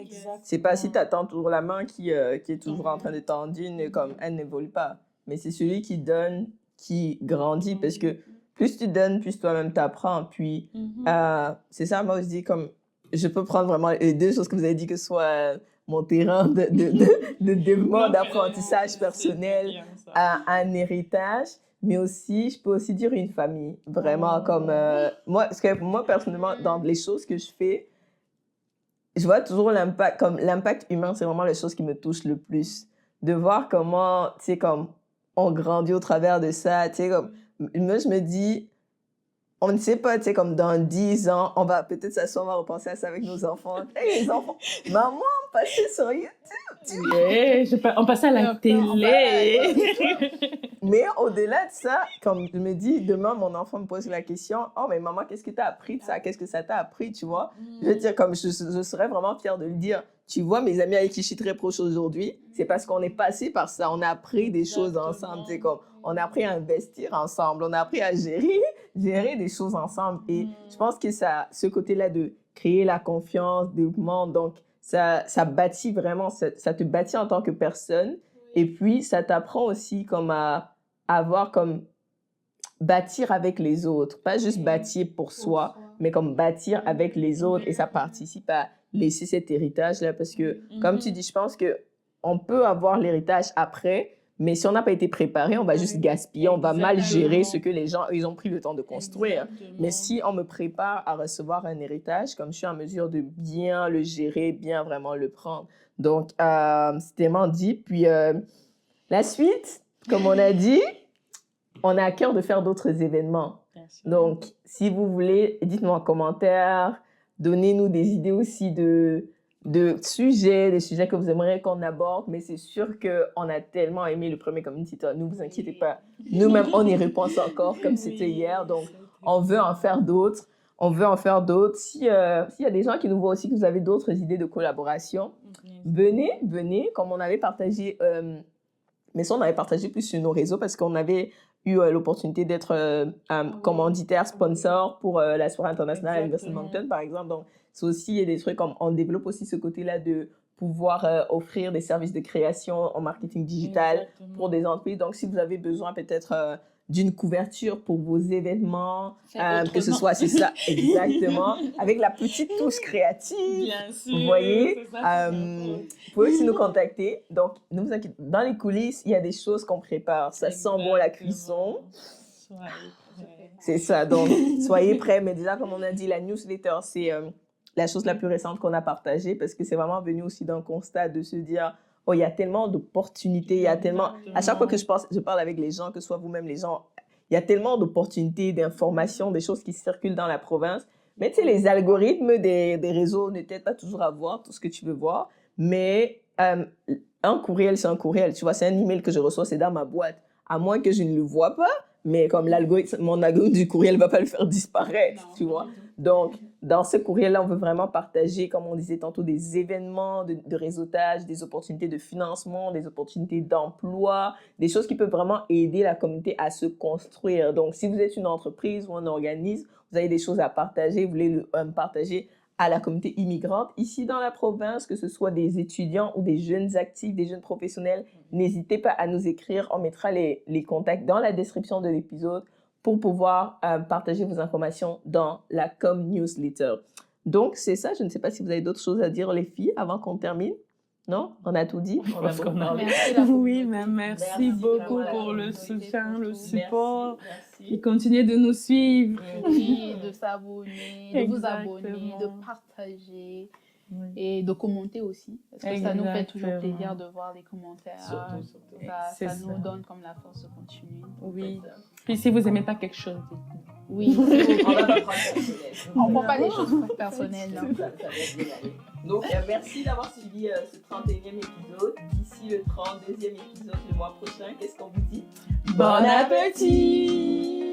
C'est pas si tu attends toujours la main qui est toujours en train de tendine, comme elle n'évolue pas. Mais c'est celui qui donne qui grandit parce que plus tu donnes, plus toi-même t'apprends. Puis c'est ça, moi, je dis comme je peux prendre vraiment les deux choses que vous avez dit, que ce soit mon terrain de développement, d'apprentissage personnel, un héritage. Mais aussi, je peux aussi dire une famille. Vraiment, comme moi, parce que moi, personnellement, dans les choses que je fais, je vois toujours l'impact. Comme l'impact humain, c'est vraiment les choses qui me touchent le plus. De voir comment, tu sais, comme on grandit au travers de ça. Tu sais, comme moi, je me dis, on ne sait pas, tu sais, comme dans 10 ans, on va peut-être s'asseoir, on va repenser à ça avec nos enfants. Hey, les enfants, maman, passez sur YouTube. Yeah, on passait à la télé. Mais au-delà de ça, comme je me dis, demain, mon enfant me pose la question, oh, mais maman, qu'est-ce que tu as appris de ça? Qu'est-ce que ça t'a appris, tu vois? Je veux dire, comme je serais vraiment fière de le dire. Tu vois, mes amis avec qui je suis très proche aujourd'hui, c'est parce qu'on est passé par ça. On a appris des choses ensemble. C'est comme, on a appris à investir ensemble. On a appris à gérer des choses ensemble. Et je pense que ça, ce côté-là de créer la confiance, développement, donc ça bâtit vraiment, ça te bâtit en tant que personne. Et puis, ça t'apprend aussi comme à avoir comme bâtir avec les autres. Pas juste bâtir pour soi, mais comme bâtir avec les autres. Et ça participe à laisser cet héritage-là. Parce que, comme tu dis, je pense qu'on peut avoir l'héritage après, mais si on n'a pas été préparé, on va juste gaspiller, on va mal gérer ce que les gens, ils ont pris le temps de construire. Mais si on me prépare à recevoir un héritage, comme je suis en mesure de bien le gérer, bien vraiment le prendre. Donc, c'est tellement dit. Puis, la suite, comme on a dit, on a à cœur de faire d'autres événements. Donc, si vous voulez, dites-nous en commentaire, donnez-nous des idées aussi de sujets, des sujets que vous aimeriez qu'on aborde. Mais c'est sûr qu'on a tellement aimé le premier Community Talk. Ne vous inquiétez pas. Nous-mêmes, on y repense encore comme c'était hier. Donc, on veut en faire d'autres. S'il y a des gens qui nous voient aussi, que vous avez d'autres idées de collaboration, venez, comme on avait partagé, mais ça, on avait partagé plus sur nos réseaux parce qu'on avait eu l'opportunité d'être commanditaire, sponsor pour la soirée internationale à l'Université de Moncton, par exemple. Donc, c'est aussi, il y a des trucs comme, on développe aussi ce côté-là de pouvoir offrir des services de création en marketing digital pour des entreprises. Donc, si vous avez besoin peut-être d'une couverture pour vos événements, que ce soit, c'est ça, exactement, avec la petite touche créative. Bien sûr, vous voyez, vous pouvez aussi nous contacter. Donc, ne vous inquiétez, dans les coulisses, il y a des choses qu'on prépare. Ça sent bon la cuisson. C'est ça, donc soyez prêts. Mais déjà, comme on a dit, la newsletter, c'est la chose la plus récente qu'on a partagée parce que c'est vraiment venu aussi d'un constat de se dire, oh, il y a tellement d'opportunités, il y a tellement... À chaque fois que je parle avec les gens, que ce soit vous-même les gens, il y a tellement d'opportunités, d'informations, des choses qui circulent dans la province. Mais tu sais, les algorithmes des réseaux ne t'aident pas toujours à voir tout ce que tu veux voir. Mais un courriel, c'est un courriel. Tu vois, c'est un email que je reçois, c'est dans ma boîte. À moins que je ne le vois pas, mais comme mon algorithme du courriel ne va pas le faire disparaître, Non, tu vois. pas du tout. Donc, dans ce courriel-là, on veut vraiment partager, comme on disait tantôt, des événements de réseautage, des opportunités de financement, des opportunités d'emploi, des choses qui peuvent vraiment aider la communauté à se construire. Donc, si vous êtes une entreprise ou un organisme, vous avez des choses à partager, vous voulez partager à la communauté immigrante ici dans la province, que ce soit des étudiants ou des jeunes actifs, des jeunes professionnels, n'hésitez pas à nous écrire. On mettra les contacts dans la description de l'épisode pour pouvoir partager vos informations dans la Com Newsletter. Donc, c'est ça. Je ne sais pas si vous avez d'autres choses à dire, les filles, avant qu'on termine. Non? On a tout dit? Je pense qu'on a... Merci, la Oui, communauté. mais merci Merci beaucoup vraiment, pour le communauté, soutien, pour le tout. support. Et Merci. continuez de nous suivre. Oui, de s'abonner, de vous abonner, Exactement. de partager Oui. et de commenter aussi. Parce que ça nous fait toujours Exactement. plaisir de voir les commentaires. Surtout. C'est Ça nous ça. donne comme la force de continuer. Oui. Puis si vous n'aimez pas quelque chose, dites-nous. Oui, On va pas prendre personnel. on ne prend pas les choses personnelles. non. Ça va bien aller. Donc, merci d'avoir suivi ce 31e épisode. D'ici le 32e épisode le mois prochain, qu'est-ce qu'on vous dit? Bon appétit!